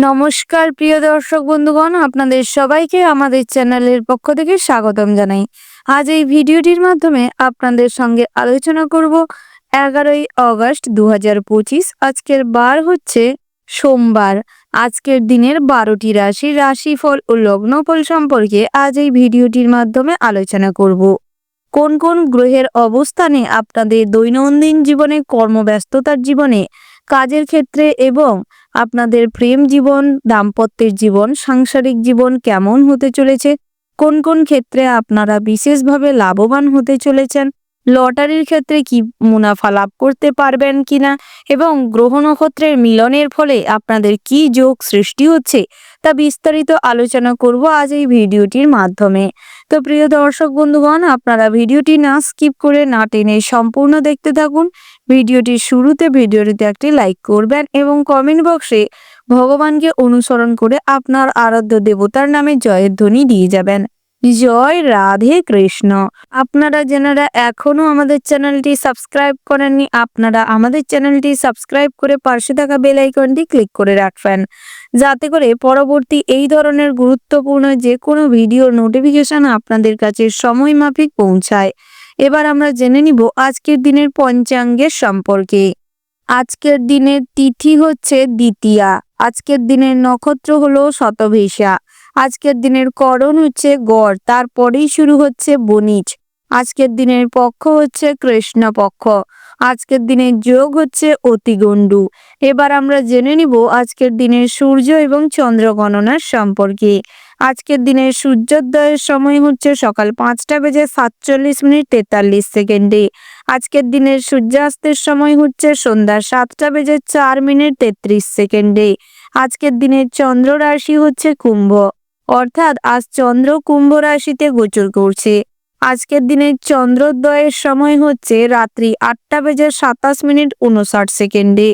নমস্কার প্রিয় দর্শক বন্ধুগণ, আপনাদের সবাইকে আমাদের চ্যানেলের পক্ষ থেকে স্বাগতম জানাই। আজ এই ভিডিওটির মাধ্যমে আপনাদের সঙ্গে আলোচনা করব 11ই অগস্ট 2025। আজকের বার হচ্ছে সোমবার। আজকের দিনের 12টি রাশিফল ও লগ্নফল সম্পর্কে আজ এই ভিডিওটির মাধ্যমে আলোচনা করব। কোন কোন গ্রহের অবস্থানে আপনাদের দৈনন্দিন জীবনে, কর্মব্যস্ততার জীবনে, কাজের ক্ষেত্রে এবং আপনাদের প্রেম জীবন, দাম্পত্যের জীবন, সাংসারিক জীবন কেমন হতে চলেছে, কোন কোন ক্ষেত্রে আপনারা বিশেষভাবে লাভবান হতে চলেছেন, লটারির ক্ষেত্রে কি মুনাফা লাভ করতে পারবেন কিনা এবং গ্রহ নক্ষত্রের মিলনের ফলে আপনাদের কি যোগ সৃষ্টি হচ্ছে তা বিস্তারিত আলোচনা করব আজ এই ভিডিওটির মাধ্যমে। তো প্রিয় দর্শক বন্ধুগণ, আপনারা ভিডিওটি না স্কিপ করে, না টেনে সম্পূর্ণ দেখতে থাকুন। ভিডিওটির শুরুতে ভিডিওটিতে একটি লাইক করবেন এবং কমেন্ট বক্সে ভগবানকে অনুসরণ করে আপনার আরাধ্য দেবতার নামে জয়ের ধ্বনি দিয়ে যাবেন। জয় রাধে কৃষ্ণ। আপনারা যারা এখনো আমাদের চ্যানেলটি সাবস্ক্রাইব করেননি, আপনারা আমাদের চ্যানেলটি সাবস্ক্রাইব করে পাশে থাকা বেল আইকনটি ক্লিক করে রাখবেন, যাতে করে পরবর্তী এই ধরনের গুরুত্বপূর্ণ যে কোনো ভিডিওর নোটিফিকেশন আপনাদের কাছে সময় মাফিক পৌঁছায়। এবার আমরা জেনে নিব আজকের দিনের পঞ্চাঙ্গের সম্পর্কে। আজকের দিনের তিথি হচ্ছে দ্বিতীয়া। আজকের দিনের নক্ষত্র হলো শতভিষা। আজকের দিনের করণ হচ্ছে গড়, তারপরেই শুরু হচ্ছে বণিজ। আজকের দিনের পক্ষ হচ্ছে কৃষ্ণপক্ষ। আজকের দিনের যোগ হচ্ছে অতিগণ্ডু। এবার আমরা জেনে নিব আজকের দিনের সূর্য এবং চন্দ্র গণনার সম্পর্কে। আজকের দিনের সূর্যোদয়ের সময় হচ্ছে সকাল 5:47:43। আজকের দিনের সূর্যাস্তের সময় হচ্ছে সন্ধ্যা 7:04:33। আজকের দিনের চন্দ্র রাশি হচ্ছে কুম্ভ, অর্থাৎ আজ চন্দ্র কুম্ভ রাশিতে গোচর করছে। আজকের দিনের চন্দ্রোদয়ের সময় হচ্ছে রাত্রি 8:27:59।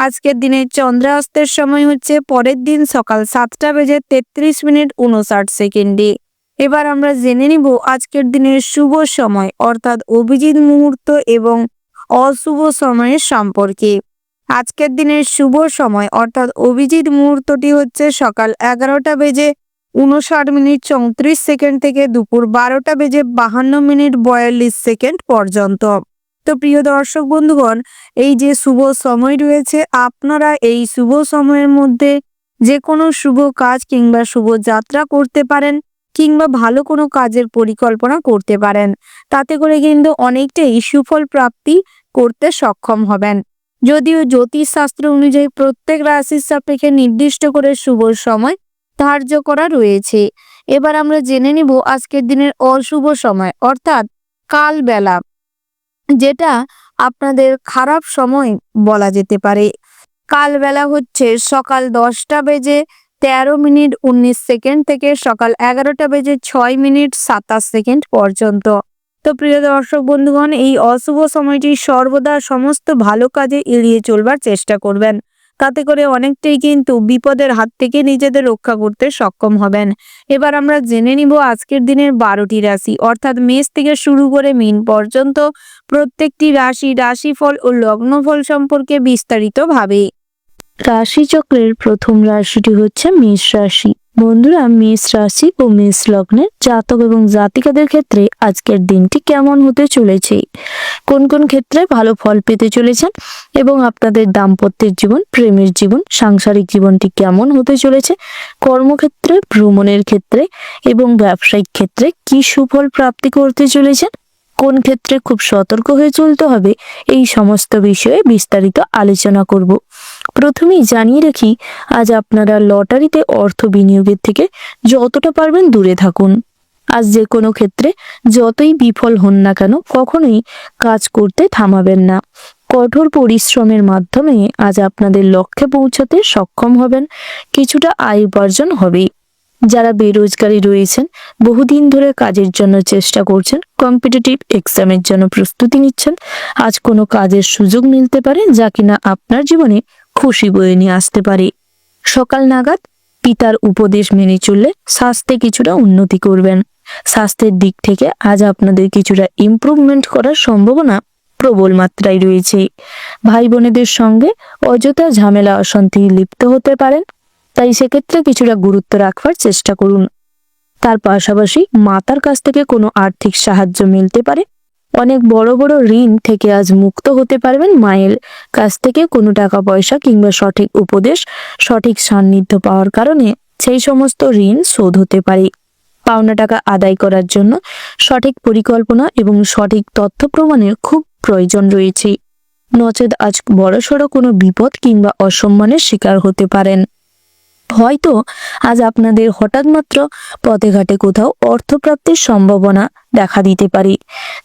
আজকের দিনের চন্দ্রাস্তের সময় হচ্ছে পরের দিন সকাল 7:33:59। এবার আমরা জেনে নিব আজকের দিনের শুভ সময়, অর্থাৎ অভিজিৎ মুহূর্ত এবং অশুভ সময়ের সম্পর্কে। আজকের দিনের শুভ সময় অর্থাৎ অভিজিৎ মুহূর্তটি হচ্ছে সকাল 11:59:34 থেকে দুপুর 12:52:42 পর্যন্ত। তো প্রিয় দর্শক বন্ধুগণ, এই যে শুভ সময় রয়েছে, আপনারা এই শুভ সময়ের মধ্যে যে কোনো শুভ কাজ কিংবা শুভ যাত্রা করতে পারেন, কিংবা ভালো কোনো কাজের পরিকল্পনা করতে পারেন। তাতে করে কিন্তু অনেকটাই সুফল প্রাপ্তি করতে সক্ষম হবেন। যদিও জ্যোতিষশাস্ত্র অনুযায়ী প্রত্যেক রাশির সাপেক্ষে নির্দিষ্ট করে শুভ সময় ধার্য করা রয়েছে। এবার আমরা জেনে নিব আজকের দিনের অশুভ সময়, অর্থাৎ কালবেলা, যেটা আপনাদের খারাপ সময় বলা যেতে পারে। কালবেলা হচ্ছে সকাল 10:13:19 থেকে সকাল 11:06:27 পর্যন্ত। তো প্রিয় দর্শক বন্ধুগণ, এই অশুভ সময়টি সর্বদা সমস্ত ভালো কাজে এড়িয়ে চলবার চেষ্টা করবেন। তাতে করে অনেকটাই কিন্তু বিপদের হাত থেকে নিজেদের রক্ষা করতে সক্ষম হবেন। এবার আমরা জেনে নিব আজকের দিনের 12টি রাশি, অর্থাৎ মেষ থেকে শুরু করে মীন পর্যন্ত প্রত্যেকটি রাশিফল ও লগ্নফল সম্পর্কে বিস্তারিতভাবে। রাশিচক্রের প্রথম রাশিটি হচ্ছে মেষ রাশি। বন্ধুরা, মেষ রাশি ও মেষ লগ্নের জাতক এবং জাতিকাদের ক্ষেত্রে আজকের দিনটি কেমন হতে চলেছে, কোন কোন ক্ষেত্রে ভালো ফল পেতে চলেছেন এবং আপনাদের দাম্পত্যের জীবন, প্রেমের জীবন, সাংসারিক জীবনটি কেমন হতে চলেছে, কর্মক্ষেত্রে, ভ্রমণের ক্ষেত্রে এবং ব্যবসায়িক ক্ষেত্রে কি সুফল প্রাপ্তি করতে চলেছেন, কোন ক্ষেত্রে খুব সতর্ক হয়ে চলতে হবে, এই সমস্ত বিষয়ে বিস্তারিত আলোচনা করব। প্রথমেই জানিয়ে রাখি, আজ আপনারা লটারিতে অর্থ বিনিয়োগের থেকে যতটা পারবেন দূরে থাকুন। আজ যে কোনো ক্ষেত্রে যতই বিফল হন না কেন, কখনোই কাজ করতে থামাবেন না। কঠোর পরিশ্রমের মাধ্যমে আজ আপনাদের লক্ষ্যে পৌঁছাতে সক্ষম হবেন। কিছুটা আয় উপার্জন হবেই। যারা বেরোজগারি রয়েছেন, বহুদিন ধরে কাজের জন্য চেষ্টা করছেন, কম্পিটিটিভ এক্সামের জন্য প্রস্তুতি নিচ্ছেন, আজ কোনো কাজের সুযোগ মিলতে পারে যা কিনা আপনার জীবনে খুশি বয়ে নিয়ে আসতে পারে। সকাল নাগাদ পিতার উপদেশ মেনে চললে স্বাস্থ্যে কিছুটা উন্নতি করবেন। স্বাস্থ্যের দিক থেকে আজ আপনাদের কিছুটা ইমপ্রুভমেন্ট করার সম্ভাবনা প্রবল মাত্রায় রয়েছে। ভাই বোনেদের সঙ্গে অযথা ঝামেলা অশান্তি লিপ্ত হতে পারেন, তাই সেক্ষেত্রে কিছুটা গুরুত্ব রাখবার চেষ্টা করুন। তার পাশাপাশি মাতার কাছ থেকে কোনো আর্থিক সাহায্য মিলতে পারে। অনেক বড় বড় ঋণ থেকে আজ মুক্ত হতে পারবেন। মায়ের কাছ থেকে কোনো টাকা পয়সা কিংবা সঠিক উপদেশ, সঠিক সান্নিধ্য পাওয়ার কারণে সেই সমস্ত ঋণ শোধ হতে পারে। পাওনা টাকা আদায় করার জন্য সঠিক পরিকল্পনা এবং সঠিক তথ্য প্রমাণের খুব প্রয়োজন রয়েছে। নচেৎ আজ বড়সড় কোনো বিপদ কিংবা অসম্মানের শিকার হতে পারেন। হয়তো আজ আপনাদের হঠাৎ মাত্র পথে ঘাটে কোথাও অর্থপ্রাপ্তির সম্ভাবনা দেখা দিতে পারে।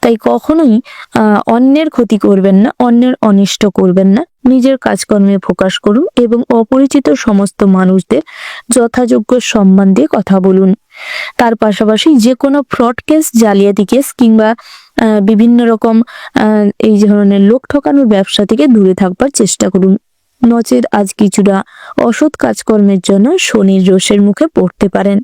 তাই কখনোই অন্যের ক্ষতি করবেন না, অন্যের অনিষ্ট করবেন না। নিজের কাজকর্মে ফোকাস করুন এবং অপরিচিত সমস্ত মানুষদের যথাযোগ্য সম্মান দিয়ে কথা বলুন। তার পাশাপাশি যে কোনো ফ্রড কেস, জালিয়াতি কেস কিংবা বিভিন্ন রকম এই ধরনের লোক ঠকানোর ব্যবসা থেকে দূরে থাকবার চেষ্টা করুন। নচেৎ আজ কিছুটা অসৎ কাজকর্মের জন্য শনির রোষের মুখে পড়তে পারেন।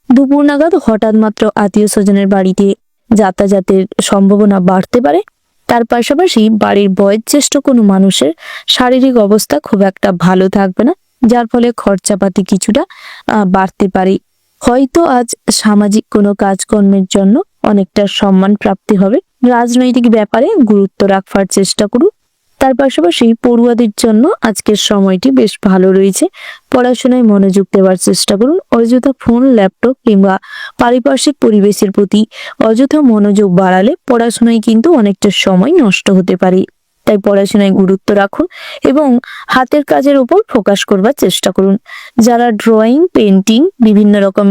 দুপুর নাগাদ হঠাৎ মাত্র আত্মীয় স্বজনের বাড়িতে যাতায়াতের সম্ভাবনা বাড়তে পারে। তার পাশাপাশি বাড়ির বয়োজ্যেষ্ঠ কোনো মানুষের শারীরিক অবস্থা খুব একটা ভালো থাকবে না, যার ফলে খরচাপাতি কিছুটা বাড়তে পারে। হয়তো আজ সামাজিক কোনো কাজকর্মের জন্য অনেকটা সম্মান প্রাপ্তি হবে। রাজনৈতিক ব্যাপারে গুরুত্ব রাখবার চেষ্টা করুন। তার পাশাপাশি পড়ুয়াদের জন্য আজকের সময়টি বেশ ভালো রয়েছে। পড়াশোনায় মনোযোগ দেওয়ার চেষ্টা করুন। অযথা ফোন, ল্যাপটপ কিংবা পারিপার্শ্বিক পরিবেশের প্রতি অযথা মনোযোগ বাড়ালে পড়াশোনায় কিন্তু অনেকটা সময় নষ্ট হতে পারে। তাই পড়াশোনায় গুরুত্ব রাখুন এবং হাতের কাজের উপর ফোকাস করবার চেষ্টা করুন। যারা ড্রয়িং, পেন্টিং, বিভিন্ন রকম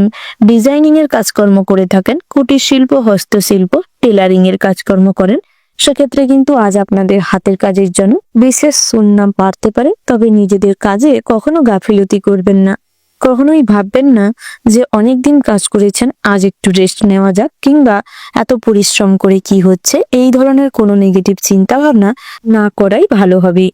ডিজাইনিং এর কাজকর্ম করে থাকেন, কুটির শিল্প, হস্তশিল্প, টেলারিং এর কাজকর্ম করেন, সেক্ষেত্রে কিন্তু আজ আপনাদের হাতের কাজের জন্য বিশেষ সুনাম বাড়তে পারে। তবে নিজেদের কাজে কখনো গাফিলতি করবেন না। কখনোই ভাববেন না যে অনেকদিন কাজ করেছেন, আজ একটু রেস্ট নেওয়া যাক, কিংবা এত পরিশ্রম করে কি হচ্ছে, এই ধরনের কোনো নেগেটিভ চিন্তা ভাবনা না করাই ভালো হবে।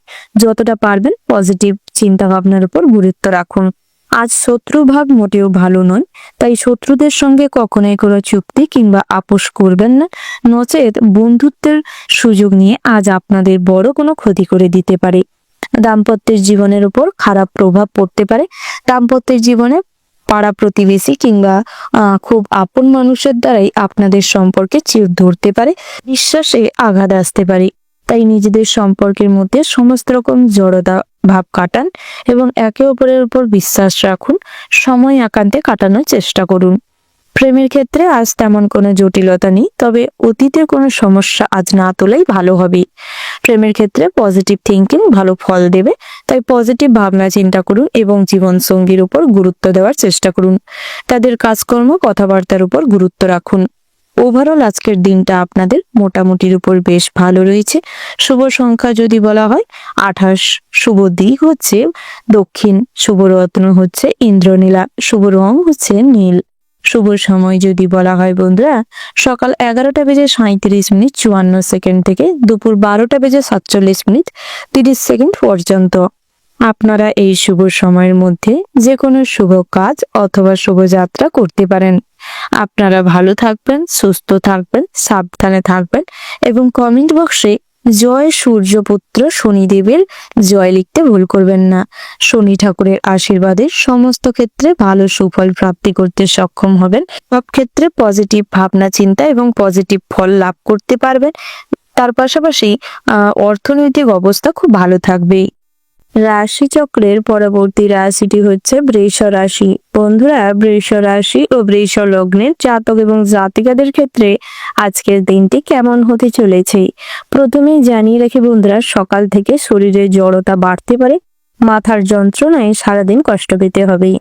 যতটা পারবেন পজিটিভ চিন্তা ভাবনার উপর গুরুত্ব রাখুন। আজ শত্রু ভাব মোটেও ভালো নয়, তাই শত্রুদের সঙ্গে কখনোই কোনো চুক্তি কিংবা আপোষ করবেন না। নচেৎ বন্ধুত্বের সুযোগ নিয়ে আজ আপনাদের বড় কোনো ক্ষতি করে দিতে পারে। দাম্পত্যের জীবনের উপর খারাপ প্রভাব পড়তে পারে। দাম্পত্যের জীবনে পাড়া প্রতিবেশী কিংবা খুব আপন মানুষের দ্বারাই আপনাদের সম্পর্কে চির ধরতে পারে, বিশ্বাসে আঘাত আসতে পারে। তাই নিজেদের সম্পর্কের মধ্যে সমস্ত রকম জড়তা ভাব কাটান এবং একে অপরের উপর বিশ্বাস রাখুন। সময় একান্তে কাটানোর চেষ্টা করুন। প্রেমের ক্ষেত্রে আজ তেমন কোনো জটিলতা নেই, তবে অতীতের কোনো সমস্যা আজ না তোলাই ভালো হবে। প্রেমের ক্ষেত্রে পজিটিভ থিঙ্কিং ভালো ফল দেবে, তাই পজিটিভ ভাবনা চিন্তা করুন এবং জীবন সঙ্গীর উপর গুরুত্ব দেওয়ার চেষ্টা করুন। তাদের কাজকর্ম, কথাবার্তার উপর গুরুত্ব রাখুন। ওভারঅল আজকের দিনটা আপনাদের মোটামুটির উপর বেশ ভালো রয়েছে। শুভ সংখ্যা যদি বলা হয় 28, শুভ দিক হচ্ছে দক্ষিণ, শুভ রত্ন হচ্ছে ইন্দ্রনীলা, শুভ রং হচ্ছে নীল। শুভ সময় যদি বলা হয় বন্ধুরা, সকাল 11:37:54 থেকে দুপুর 12:47:30 পর্যন্ত। আপনারা এই শুভ সময়ের মধ্যে যে কোনো শুভ কাজ অথবা শুভযাত্রা করতে পারেন। আপনারা ভালো থাকবেন, সুস্থ থাকবেন, সাবধানে থাকবেন এবং কমেন্ট বক্সে জয় সূর্যপুত্র শনিদেবের জয় লিখতে ভুল করবেন না। শনি ঠাকুরের আশীর্বাদে সমস্ত ক্ষেত্রে ভালো সুফল প্রাপ্তি করতে সক্ষম হবেন। সব ক্ষেত্রে পজিটিভ ভাবনা চিন্তা এবং পজিটিভ ফল লাভ করতে পারবেন। তার পাশাপাশি অর্থনৈতিক অবস্থা খুব ভালো থাকবে। রাশিচক্রের পরবর্তী রাশিটি হচ্ছে বৃষ রাশি। বন্ধুরা, বৃষ রাশি ও বৃষ লগ্নের জাতক এবং জাতিকাদের ক্ষেত্রে আজকের দিনটি কেমন হতে চলেছে প্রথমেই জানিয়ে রাখি বন্ধুরা, সকাল থেকে শরীরে জড়তা বাড়তে পারে। মাথার যন্ত্রণায় সারাদিন কষ্ট পেতে হবে।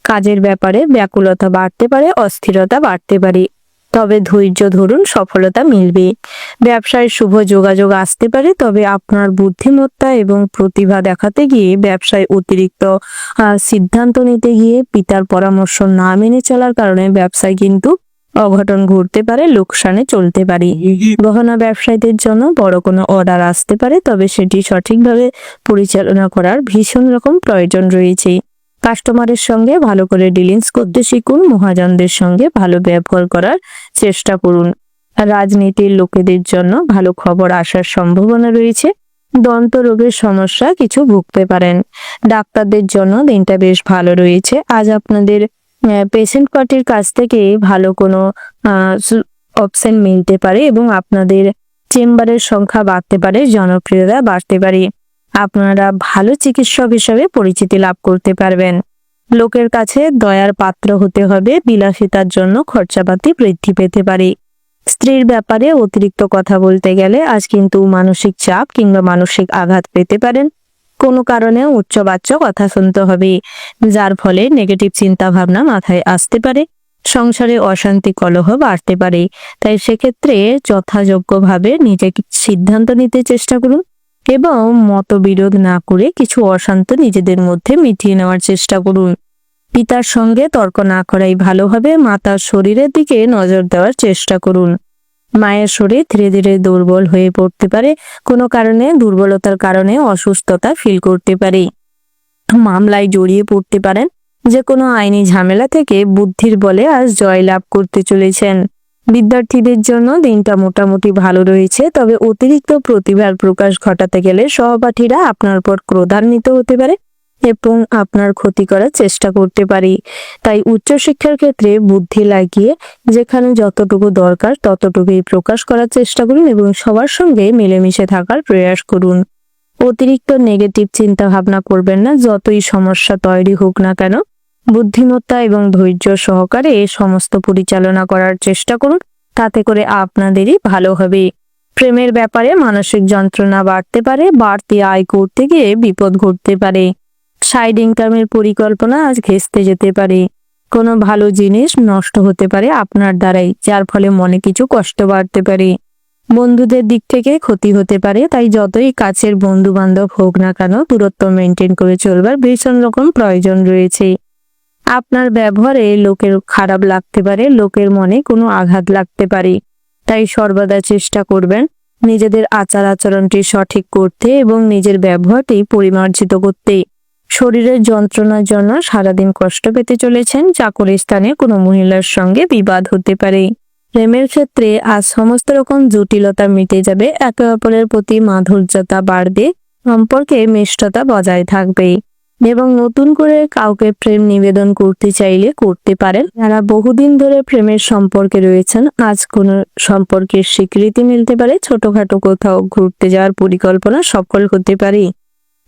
কাজের ব্যাপারে ব্যাকুলতা বাড়তে পারে, অস্থিরতা বাড়তে পারে। তবে ধৈর্য ধরুন, সফলতা মিলবে। ব্যবসায় শুভ যোগাযোগ আসতে পারে, তবে আপনার বুদ্ধিমত্তা এবং প্রতিভা দেখাতে গিয়ে ব্যবসায় অতিরিক্ত সিদ্ধান্ত নিতে গিয়ে পিতার পরামর্শ না মেনে চলার কারণে ব্যবসায় কিন্তু অঘটন ঘটতে পারে, লোকসানে চলতে পারে। গহনা ব্যবসায়ীদের জন্য বড় কোনো অর্ডার আসতে পারে, তবে সেটি সঠিকভাবে পরিচালনা করার ভীষণ রকম প্রয়োজন রয়েছে। কাস্টমারের সঙ্গে ভালো করে ডিলিংস করতে শিখুন। মহাজনদের সঙ্গে ভালো ব্যবহার করার চেষ্টা করুন। রাজনীতির লোকেদের জন্য ভালো খবর আসার সম্ভাবনা রয়েছে। দন্ত রোগের সমস্যা কিছু ভুগতে পারেন। ডাক্তারদের জন্য দিনটা বেশ ভালো রয়েছে। আজ আপনাদের পেশেন্ট পার্টির কাছ থেকে ভালো কোনো অপশন মিলতে পারে এবং আপনাদের চেম্বারের সংখ্যা বাড়তে পারে, জনপ্রিয়তা বাড়তে পারে। আপনারা ভালো চিকিৎসক হিসেবে পরিচিতি লাভ করতে পারবেন। লোকের কাছে দয়ার পাত্র হতে হবে। বিলাসিতার জন্য খরচাপাতি বৃদ্ধি পেতে পারে। স্ত্রীর ব্যাপারে অতিরিক্ত কথা বলতে গেলে আজ কিন্তু মানসিক চাপ কিংবা মানসিক আঘাত পেতে পারেন। কোনো কারণে উচ্চবাচ্য কথা শুনতে হবে, যার ফলে নেগেটিভ চিন্তা ভাবনা মাথায় আসতে পারে। সংসারে অশান্তি কলহ বাড়তে পারে। তাই সেক্ষেত্রে যথাযোগ্যভাবে নিজেকে সিদ্ধান্ত নিতে চেষ্টা করুন এবং মতবিরোধ না করে কিছু অশান্ত নিজেদের মধ্যে মিটিয়ে নেওয়ার চেষ্টা করুন। পিতার সঙ্গে তর্ক না করাই ভালো হবে। মাতার শরীরের দিকে নজর দেওয়ার চেষ্টা করুন। মায়ের শরীর ধীরে ধীরে দুর্বল হয়ে পড়তে পারে। কোনো কারণে দুর্বলতার কারণে অসুস্থতা ফিল করতে পারে। মামলায় জড়িয়ে পড়তে পারেন। যে কোনো আইনি ঝামেলা থেকে বুদ্ধির বলে আজ জয় লাভ করতে চলেছেন। বিদ্যার্থীদের জন্য দিনটা মোটামুটি ভালো রয়েছে, তবে অতিরিক্ত প্রতিভার প্রকাশ ঘটাতে গেলে সহপাঠীরা আপনার উপর ক্রোধান্বিত হতে পারে এবং আপনার ক্ষতি করার চেষ্টা করতে পারে। তাই উচ্চশিক্ষার ক্ষেত্রে বুদ্ধি লাগিয়ে যেখানে যতটুকু দরকার ততটুকুই প্রকাশ করার চেষ্টা করুন এবং সবার সঙ্গে মিলেমিশে থাকার প্রয়াস করুন। অতিরিক্ত নেগেটিভ চিন্তা ভাবনা করবেন না। যতই সমস্যা তৈরি হোক না কেন, বুদ্ধিমত্তা এবং ধৈর্য সহকারে সমস্ত পরিচালনা করার চেষ্টা করুন। তাতে করে আপনাদেরই ভালো হবে। প্রেমের ব্যাপারে মানসিক যন্ত্রণা বাড়তে পারে। বাড়তি আয় করতে গিয়ে বিপদ ঘটতে পারে। সাইড ইনকামের পরিকল্পনা আজ ঘেঁষতে যেতে পারে। কোনো ভালো জিনিস নষ্ট হতে পারে আপনার দ্বারাই, যার ফলে মনে কিছু কষ্ট বাড়তে পারে। বন্ধুদের দিক থেকে ক্ষতি হতে পারে। তাই যতই কাছের বন্ধু বান্ধব হোক না কেন, দূরত্ব মেনটেন করে চলবার ভীষণ রকম প্রয়োজন রয়েছে। আপনার ব্যবহারে লোকের খারাপ লাগতে পারে, লোকের মনে কোনো আঘাত লাগতে পারে। তাই সর্বদা চেষ্টা করবেন নিজেদের আচার আচরণটি সঠিক করতে এবং নিজের ব্যবহারটি পরিমার্জিত করতে। শরীরের যন্ত্রণার জন্য সারাদিন কষ্ট পেতে চলেছেন। চাকরির স্থানে কোনো মহিলার সঙ্গে বিবাদ হতে পারে। প্রেমের ক্ষেত্রে আজ সমস্ত রকম জটিলতা মিটে যাবে। একে অপরের প্রতি মাধুর্যতা বাড়বে। সম্পর্কে মিষ্টতা বজায় থাকবে এবং নতুন করে কাউকে প্রেম নিবেদন করতে চাইলে করতে পারেন। যারা বহুদিন ধরে প্রেমের সম্পর্কে রয়েছেন, আজ কোনো সম্পর্কের স্বীকৃতি মিলতে পারে। ছোটখাটো কোথাও ঘুরতে যাওয়ার পরিকল্পনা সফল হতে পারে।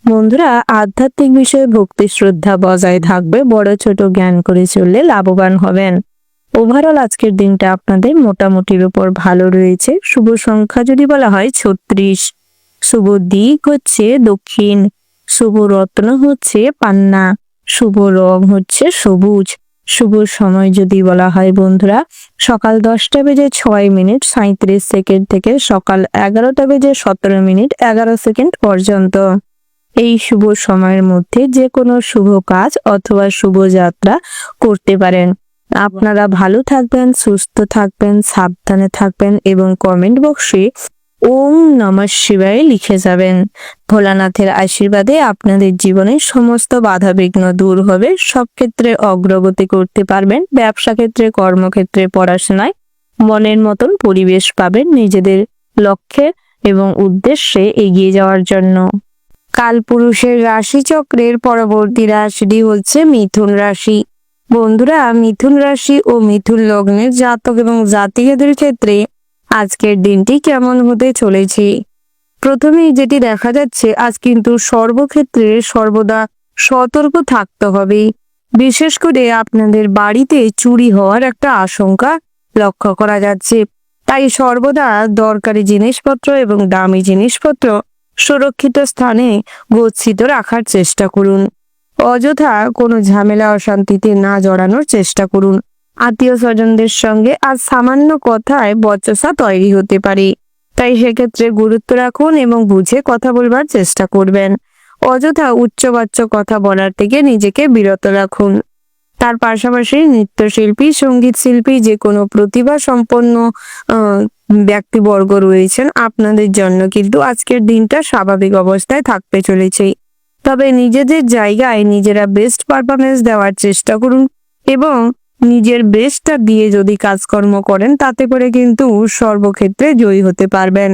বন্ধুরা, আধ্যাত্মিক বিষয়ে ভক্তি শ্রদ্ধা বজায় থাকবে। বড় ছোট জ্ঞান করে চললে লাভবান হবেন। ওভারঅল আজকের দিনটা আপনাদের মোটামুটির উপর ভালো রয়েছে। শুভ সংখ্যা যদি বলা হয় 36, শুভ দিক হচ্ছে দক্ষিণ, শুভ রত্ন হচ্ছে পান্না, শুভ রং হচ্ছে সবুজ। শুভ সময় যদি বলা হয় বন্ধুরা, সকাল 10:06:37 থেকে সকাল 11:17 পর্যন্ত। এই শুভ সময়ের মধ্যে যে কোনো শুভ কাজ অথবা শুভ যাত্রা করতে পারেন। আপনারা ভালো থাকবেন, সুস্থ থাকবেন, সাবধানে থাকবেন এবং কমেন্ট বক্সে ওম নমঃ শিবায় লিখে যাবেন। ভোলানাথের আশীর্বাদে আপনাদের জীবনের সমস্ত বাধা বিঘ্ন দূর হবে। সব ক্ষেত্রে অগ্রগতি করতে পারবেন। ব্যবসা ক্ষেত্রে, কর্মক্ষেত্রে, পড়াশোনায় মনের মতন পরিবেশ পাবেন নিজেদের লক্ষ্যে এবং উদ্দেশ্যে এগিয়ে যাওয়ার জন্য। কালপুরুষের রাশিচক্রের পরবর্তী রাশিটি হচ্ছে মিথুন রাশি। বন্ধুরা, মিথুন রাশি ও মিথুন লগ্নের জাতক এবং জাতিকাদের ক্ষেত্রে আজকের দিনটি কেমন হতে চলেছে। প্রথমেই যেটি দেখা যাচ্ছে, আজ কিন্তু সর্বক্ষেত্রে সর্বদা সতর্ক থাকতে হবে। বিশেষ করে আপনাদের বাড়িতে চুরি হওয়ার একটা আশঙ্কা লক্ষ্য করা যাচ্ছে। তাই সর্বদা দরকারি জিনিসপত্র এবং দামি জিনিসপত্র সুরক্ষিত স্থানে গচ্ছিত রাখার চেষ্টা করুন। অযথা কোনো ঝামেলা অশান্তিতে না জড়ানোর চেষ্টা করুন। আত্মীয় স্বজনদের সঙ্গে আজ সামান্য কথায় বচসা তৈরি হতে পারে। তাই সেক্ষেত্রে গুরুত্ব রাখুন এবং বুঝে কথা বলবার চেষ্টা করবেন। অযথা উচ্চবাচ্য কথা বলার থেকে নিজেকে বিরত রাখুন। তার পাশাপাশি নৃত্যশিল্পী, সঙ্গীত শিল্পী, যে কোনো প্রতিভা সম্পন্ন ব্যক্তিবর্গ রয়েছেন, আপনাদের জন্য কিন্তু আজকের দিনটা স্বাভাবিক অবস্থায় থাকতে চলেছে। তবে নিজেদের জায়গায় নিজেরা বেস্ট পারফরমেন্স দেওয়ার চেষ্টা করুন এবং নিজের বেস্টটা দিয়ে যদি কাজকর্ম করেন, তাতে করে কিন্তু সর্বক্ষেত্রে জয়ী হতে পারবেন।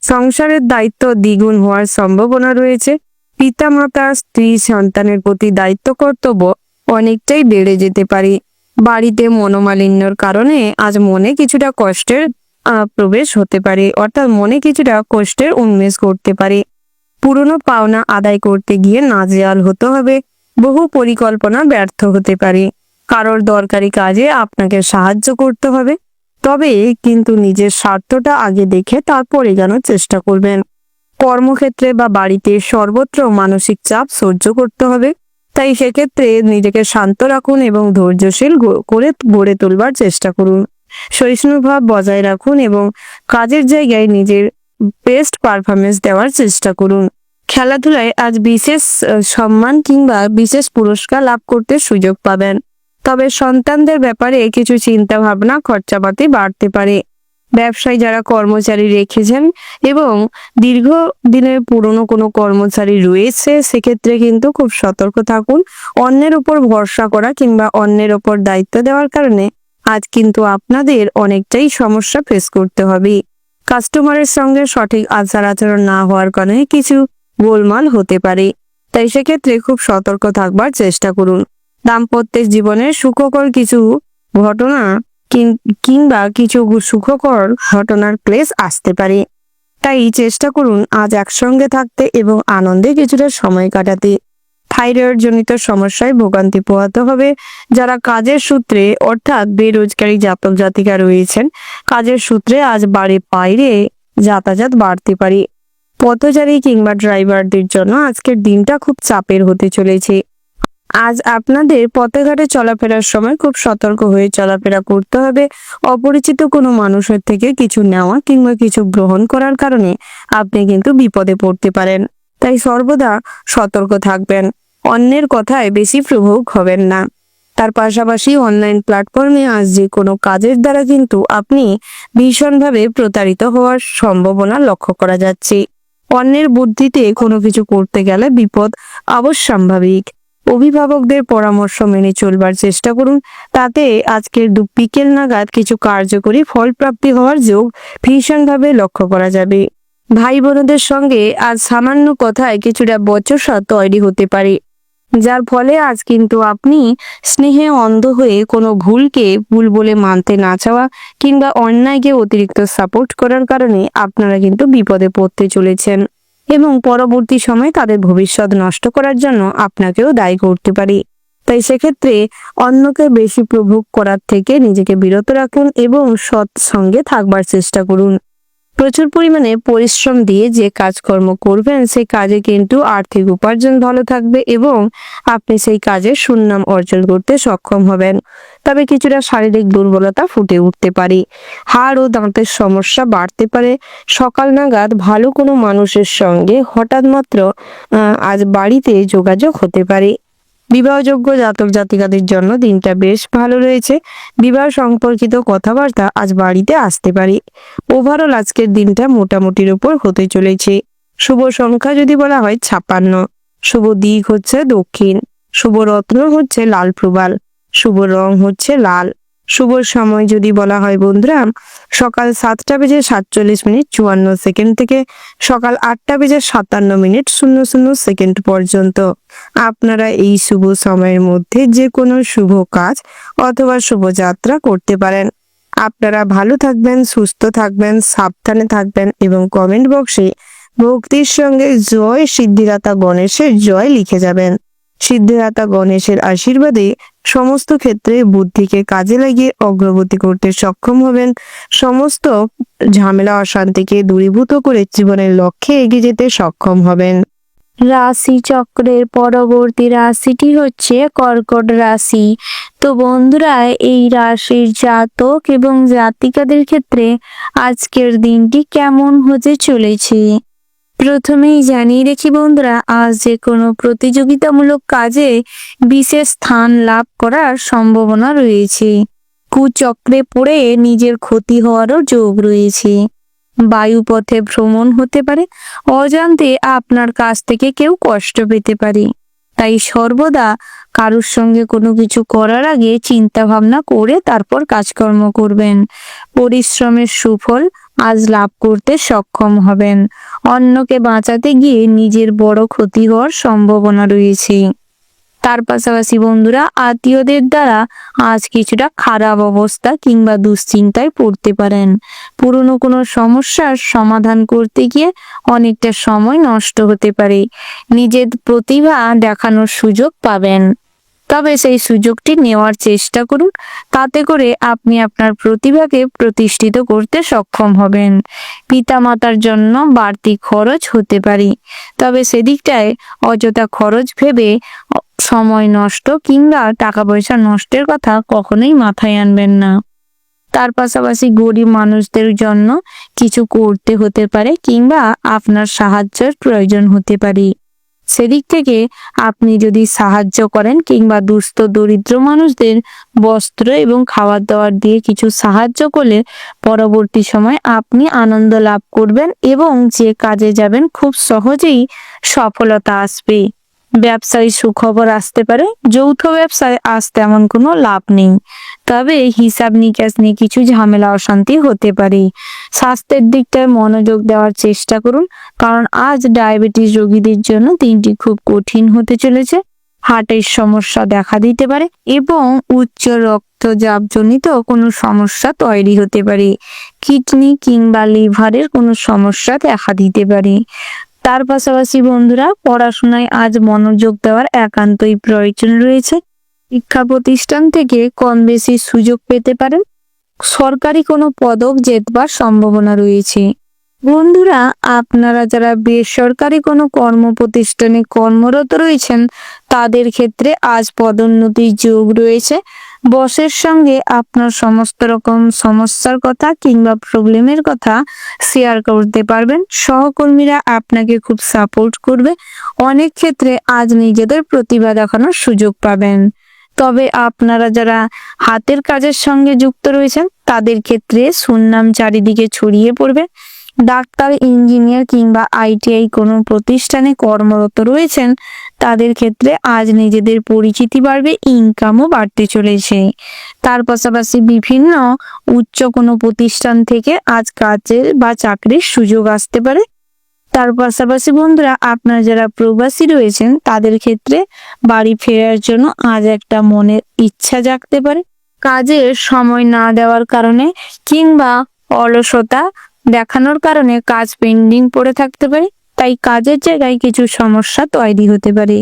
সংসারের দায়িত্ব দ্বিগুণ হওয়ার সম্ভাবনা রয়েছে। পিতামাতা, স্ত্রী, সন্তানের প্রতি দায়িত্ব কর্তব্য অনেকটাই বেড়ে যেতে পারে। বাড়িতে মনোমালিন্যর কারণে আজ মনে কিছুটা কষ্টের প্রবেশ হতে পারে, অর্থাৎ মনে কিছুটা কষ্টের উন্মেষ করতে পারে। পুরনো পাওনা আদায় করতে গিয়ে নাজেহাল হতে হবে। বহু পরিকল্পনা ব্যর্থ হতে পারে। কারোর দরকারি কাজে আপনাকে সাহায্য করতে হবে, তবে কিন্তু নিজের স্বার্থটা আগে দেখে তারপর এগোনোর চেষ্টা করবেন। কর্মক্ষেত্রে বা বাড়িতে সর্বত্র মানসিক চাপ সহ্য করতে হবে, তাই সেক্ষেত্রে নিজেকে শান্ত রাখুন এবং ধৈর্যশীল করে গড়ে তোলবার চেষ্টা করুন। সহিষ্ণুভাব বজায় রাখুন এবং কাজের জায়গায় নিজের বেস্ট পারফরমেন্স দেওয়ার চেষ্টা করুন। খেলাধুলায় আজ বিশেষ সম্মান কিংবা বিশেষ পুরস্কার লাভ করতে সুযোগ পাবেন, তবে সন্তানদের ব্যাপারে কিছু চিন্তা ভাবনা, খরচাপাতি বাড়তে পারে। ব্যবসায় যারা কর্মচারী রেখেছেন এবং দীর্ঘ দিনের পুরনো কোনো কর্মচারী রয়েছে, সেক্ষেত্রে কিন্তু খুব সতর্ক থাকুন। অন্যের উপর ভরসা করা কিংবা অন্যের উপর দায়িত্ব দেওয়ার কারণে আজ কিন্তু আপনাদের অনেকটাই সমস্যা ফেস করতে হবে। কাস্টমারের সঙ্গে সঠিক আচার আচরণ না হওয়ার কারণে কিছু গোলমাল হতে পারে, তাই সেক্ষেত্রে খুব সতর্ক থাকবার চেষ্টা করুন। দাম্পত্যের জীবনে সুখকর কিছু ঘটনা কিংবা কিছু সুখকর ঘটনার ক্লেশ আসতে পারে, তাই চেষ্টা করুন আজ একসঙ্গে থাকতে এবং আনন্দে কিছুটা সময় কাটাতে। থাইরয়েড জনিত সমস্যায় ভোগান্তি পোহাতে হবে। যারা কাজের সূত্রে অর্থাৎ বেরোজগারি জাতক জাতিকা রয়েছেন, কাজের সূত্রে আজ বাড়ির বাইরে যাতায়াত বাড়তে পারে। পথচারী কিংবা ড্রাইভারদের জন্য আজকের দিনটা খুব চাপের হতে চলেছে। আজ আপনাদের পথে ঘাটে চলাফেরার সময় খুব সতর্ক হয়ে চলাফেরা করতে হবে। অপরিচিত কোনো মানুষের থেকে কিছু নেওয়া কিংবা কিছু গ্রহণ করার কারণে আপনি কিন্তু বিপদে পড়তে পারেন, তাই সর্বদা সতর্ক থাকবেন। অন্যের কথায় বেশি প্রভোগ হবেন না। তার পাশাপাশি অনলাইন প্ল্যাটফর্মে আজ যে কোনো কাজের দ্বারা কিন্তু আপনি ভীষণভাবে প্রতারিত হওয়ার সম্ভাবনা লক্ষ্য করা যাচ্ছে। অন্যের বুদ্ধিতে কোনো কিছু করতে গেলে বিপদ অবশ্যম্ভাবী। অভিভাবকদের পরামর্শ মেনে চলবার চেষ্টা করুন, তাতে আজকের বিকেল নাগাদ কিছু কার্যকরী ফল প্রাপ্তি হওয়ার যোগ ভীষণভাবে লক্ষ্য করা যাবে। ভাই বোনদের সঙ্গে আজ সামান্য কথায় কিছুটা বচসা তৈরি হতে পারে, যার ফলে আজ কিন্তু আপনি স্নেহে অন্ধ হয়ে কোনো ভুলকে ভুল বলে মানতে না চাওয়া কিংবা অন্যায়কে অতিরিক্ত সাপোর্ট করার কারণে আপনারা কিন্তু বিপদে পড়তে চলেছেন এবং পরবর্তী সময়ে তাদের ভবিষ্যৎ নষ্ট করার জন্য আপনাকেও দায়ী করতে পারে। তাই সেক্ষেত্রে অন্যকে বেশি প্রভোগ করার থেকে নিজেকে বিরত রাখুন এবং সৎ সঙ্গে থাকবার চেষ্টা করুন। প্রচুর পরিমাণে পরিশ্রম দিয়ে যে কাজকর্ম করবেন, সেই কাজে কিন্তু আর্থিক উপার্জন ভালো থাকবে এবং আপনি সেই কাজে সুনাম অর্জন করতে সক্ষম হবেন। তবে কিছুটা শারীরিক দুর্বলতা ফুটে উঠতে পারে। হাড় ও দাঁতের সমস্যা বাড়তে পারে। সকাল নাগাদ ভালো কোনো মানুষের সঙ্গে হঠাৎ মাত্র আজ বাড়িতে যোগাযোগ হতে পারে। বিবাহযোগ্য জাতক জাতিকাদের জন্য দিনটা বেশ ভালো রয়েছে। বিবাহ সম্পর্কিত কথাবার্তা আজ বাড়িতে আসতে পারে। ওভারঅল আজকের দিনটা মোটামুটির উপর হতে চলেছে। শুভ সংখ্যা যদি বলা হয় 56, শুভ দিক হচ্ছে দক্ষিণ, শুভ রত্ন হচ্ছে লাল প্রবাল, শুভ রং হচ্ছে লাল। শুভ সময় যদি বলা হয় বন্ধুরা, সকাল 7:47:54 থেকে সকাল 8:57:00 পর্যন্ত। আপনারা এই শুভ সময়ের মধ্যে যে কোনো শুভ কাজ অথবা শুভযাত্রা করতে পারেন। আপনারা ভালো থাকবেন, সুস্থ থাকবেন, সাবধানে থাকবেন এবং কমেন্ট বক্সে ভক্তির সঙ্গে জয় সিদ্ধিদাতা গণেশের জয় লিখে যাবেন। সিদ্ধিদাতা গণেশের আশীর্বাদে সমস্ত ক্ষেত্রে বুদ্ধিকে কাজে লাগিয়ে অগ্রগতি করতে সক্ষম হবেন। সমস্ত ঝামেলা অশান্তিকে দূরীভূত করে জীবনের লক্ষ্যে এগিয়ে যেতে সক্ষম হবেন। রাশি চক্রের পরবর্তী রাশিটি হচ্ছে কর্কট রাশি। তো বন্ধুরা, এই রাশির জাতক এবং জাতিকাদের ক্ষেত্রে আজকের দিনটি কেমন হতে চলেছে প্রথমেই জানিয়ে রেখি বন্ধুরা, আজ যে কোনো প্রতিযোগিতামূলক কাজে বিশেষ স্থান লাভ করার সম্ভাবনা রয়েছে। কুচক্রে পড়ে নিজের ক্ষতি হওয়ারও যোগ রয়েছে। বায়ুপথে ভ্রমণ হতে পারে। অজান্তে আপনার কাছ থেকে কেউ কষ্ট পেতে পারে, তাই সর্বদা কারোর সঙ্গে কোনো কিছু করার আগে চিন্তা ভাবনা করে তারপর কাজকর্ম করবেন। পরিশ্রমের সুফল আজ লাভ করতে সক্ষম হবেন। অন্যকে বাঁচাতে গিয়ে নিজের বড় ক্ষতি হওয়ার সম্ভাবনা রয়েছে। তার পাশাপাশি বন্ধুরা, আত্মীয়দের দ্বারা আজ কিছুটা খারাপ অবস্থা কিংবা দুশ্চিন্তায় পড়তে পারেন। পুরনো কোনো সমস্যার সমাধান করতে গিয়ে অনেকটা সময় নষ্ট হতে পারে। নিজের প্রতিভা দেখানোর সুযোগ পাবেন, তবে সেই সুযোগটি নেওয়ার চেষ্টা করুন। তাতে করে আপনি আপনার প্রতিভাকে প্রতিষ্ঠিত করতে সক্ষম হবেন। পিতামাতার জন্য বাড়তি খরচ হতে পারে, তবে সেদিকটায় অযথা খরচ ভেবে সময় নষ্ট কিংবা টাকা পয়সা নষ্টের কথা কখনোই মাথায় আনবেন না। তার পাশাপাশি গরিব মানুষদের জন্য কিছু করতে হতে পারে কিংবা আপনার সাহায্যের প্রয়োজন হতে পারে। সেদিক থেকে আপনি যদি সাহায্য করেন কিংবা দুস্থ দরিদ্র মানুষদের বস্ত্র এবং খাবার দাবার দিয়ে কিছু সাহায্য করলে পরবর্তী সময় আপনি আনন্দ লাভ করবেন এবং যে কাজে যাবেন খুব সহজেই সফলতা আসবে। ব্যবসায় সুখবর আসতে পারে। যৌথ ব্যবসায় আজ তেমন কোনো লাভ নেই, তবে হিসাব নিকাশ নিয়ে কিছু ঝামেলা অশান্তি হতে পারে। স্বাস্থ্যের দিকটায় মনোযোগ দেওয়ার চেষ্টা করুন, কারণ আজ ডায়াবেটিস রোগীদের জন্য দিনটি খুব কঠিন হতে চলেছে। হার্টের সমস্যা দেখা দিতে পারে এবং উচ্চ রক্তচাপ জনিত কোনো সমস্যা তৈরি হতে পারে। কিডনি কিংবা লিভারের কোনো সমস্যা দেখা দিতে পারে। তার পাশাপাশি বন্ধুরা, পড়াশোনায় আজ মনোযোগ দেওয়ার একান্তই প্রয়োজন রয়েছে। শিক্ষা প্রতিষ্ঠান থেকে কম বেশি সুযোগ পেতে পারেন। সরকারি কোনো পদক জেতবার সম্ভাবনা রয়েছে। বন্ধুরা, আপনারা যারা বেসরকারি কোনো কর্ম প্রতিষ্ঠানে কর্মরত রয়েছেন তাদের ক্ষেত্রে আজ পদোন্নতির যোগ রয়েছে। বসের সঙ্গে আপনার সমস্ত রকম সমস্যার কথা কিংবা প্রবলেমের কথা শেয়ার করতে পারবেন। সহকর্মীরা আপনাকে খুব সাপোর্ট করবে। অনেক ক্ষেত্রে আজ নিজেদের প্রতিভা দেখানোর সুযোগ পাবেন। তবে আপনারা যারা হাতের কাজের সঙ্গে যুক্ত রয়েছেন তাদের ক্ষেত্রে সুনাম চারিদিকে ছড়িয়ে পড়বে। ডাক্তার, ইঞ্জিনিয়ার কিংবা আইটিআই কোনো প্রতিষ্ঠানে কর্মরত রয়েছেন তাদের ক্ষেত্রে আজ নিজেদের পরিচিতি বাড়বে, ইনকামও বাড়তে চলেছে। তার পাশাপাশি বিভিন্ন উচ্চ কোনো প্রতিষ্ঠান থেকে আজ কাজের বা চাকরির সুযোগ আসতে পারে। তার পাশাপাশি বন্ধুরা, আপনারা যারা প্রবাসী রয়েছেন তাদের ক্ষেত্রে বাড়ি ফেরার জন্য আজ একটা মনের ইচ্ছা জাগতে পারে। কাজের সময় না দেওয়ার কারণে কিংবা অলসতা দেখানোর কারণে কাজ পেন্ডিং পড়ে থাকতে পারে, তাই কাজের জায়গায় কিছু সমস্যা তৈরি হতে পারে।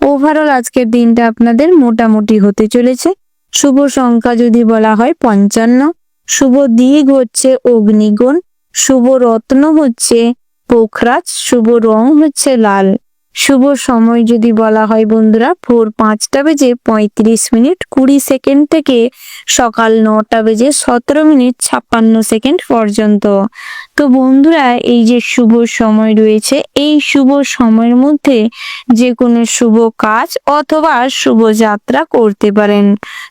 ওভারঅল আজকের দিনটা আপনাদের মোটামুটি হতে চলেছে। শুভ সংখ্যা যদি বলা হয় 55, শুভ দিক হচ্ছে অগ্নিগণ, শুভ রত্ন হচ্ছে পোখরাজ, শুভ রং হচ্ছে লাল। শুভ সময় যদি বলা হয় বন্ধুরা ভোর 5:35:20 থেকে সকাল 9:17:56 পর্যন্ত। তো বন্ধুরা, এই যে শুভ সময় রয়েছে, এই শুভ সময়ের মধ্যে যে কোনো শুভ কাজ অথবা শুভ যাত্রা করতে পারেন।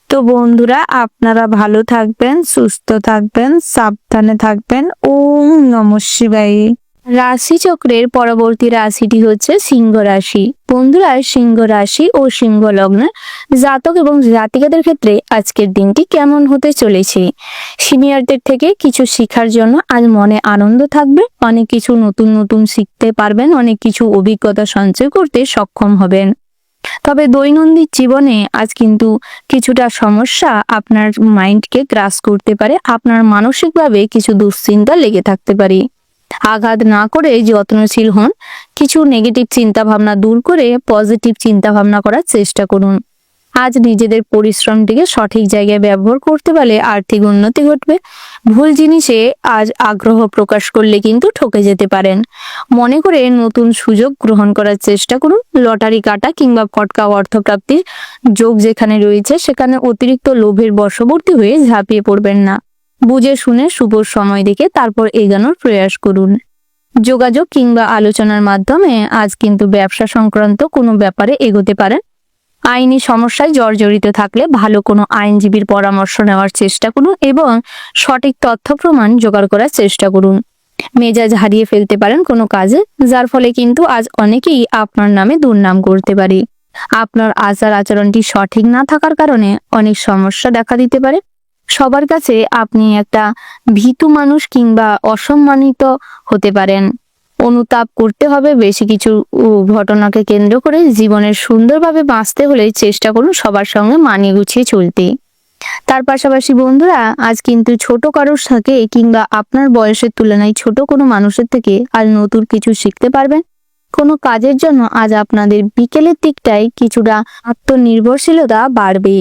তো বন্ধুরা, আপনারা ভালো থাকবেন, সুস্থ থাকবেন, সাবধানে থাকবেন। ওম নমঃ শিবায়। রাশিচক্রের পরবর্তী রাশিটি হচ্ছে সিংহ রাশি। বন্ধুরা, সিংহ রাশি ও সিংহ লগ্নের জাতক এবং জাতিকাদের ক্ষেত্রে আজকের দিনটি কেমন হতে চলেছে? সিনিয়রদের থেকে কিছু শেখার জন্য আজ মনে আনন্দ থাকবে। অনেক কিছু নতুন নতুন শিখতে পারবেন, অনেক কিছু অভিজ্ঞতা সঞ্চয় করতে সক্ষম হবেন। তবে দৈনন্দিন জীবনে আজ কিন্তু কিছুটা সমস্যা আপনার মাইন্ডকে গ্রাস করতে পারে। আপনার মানসিকভাবে কিছু দুশ্চিন্তা লেগে থাকতে পারে। আঘাত না করে যত্নশীল হন। কিছু নেগেটিভ চিন্তা ভাবনা দূর করে পজিটিভ চিন্তা ভাবনা করার চেষ্টা করুন। আজ নিজেদের পরিশ্রমটিকে সঠিক জায়গায় ব্যবহার করতে পারলে আর্থিক উন্নতি ঘটবে। ভুল জিনিসে আজ আগ্রহ প্রকাশ করলে কিন্তু ঠকে যেতে পারেন। মনে করে নতুন সুযোগ গ্রহণ করার চেষ্টা করুন। লটারি কাটা কিংবা ফটকা অর্থপ্রাপ্তির যোগ যেখানে রয়েছে সেখানে অতিরিক্ত লোভের বশবর্তী হয়ে ঝাঁপিয়ে পড়বেন না। বুঝে শুনে শুভ সময় দেখে তারপর এগোনোর প্রয়াস করুন। যোগাযোগ কিংবা আলোচনার মাধ্যমে আজ কিন্তু ব্যবসা সংক্রান্ত কোনো ব্যাপারে এগোতে পারেন। আইনি সমস্যায় জর্জরিত থাকলে ভালো কোনো আইনজীবীর পরামর্শ নেওয়ার চেষ্টা করুন এবং সঠিক তথ্য প্রমাণ জোগাড় করার চেষ্টা করুন। মেজাজ হারিয়ে ফেলতে পারেন কোনো কাজে, যার ফলে কিন্তু আজ অনেকেই আপনার নামে দুর্নাম করতে পারে। আপনার আচার আচরণটি সঠিক না থাকার কারণে অনেক সমস্যা দেখা দিতে পারে। সবার কাছে আপনি একটা ভীতু মানুষ কিংবা অসম্মানিত হতে পারেন। অনুতাপ করতে হবে বেশি কিছু ঘটনাকে কেন্দ্র করে। জীবনের সুন্দরভাবে বাঁচতে হলে চেষ্টা করুন সবার সঙ্গে মানিয়ে গুছিয়ে চলতে। তার পাশাপাশি বন্ধুরা, আজ কিন্তু ছোট কারোর সাথে কিংবা আপনার বয়সের তুলনায় ছোট কোনো মানুষের থেকে আজ নতুন কিছু শিখতে পারবেন। কোনো কাজের জন্য আজ আপনাদের বিকেলের দিকটায় কিছুটা আত্মনির্ভরশীলতা বাড়বে।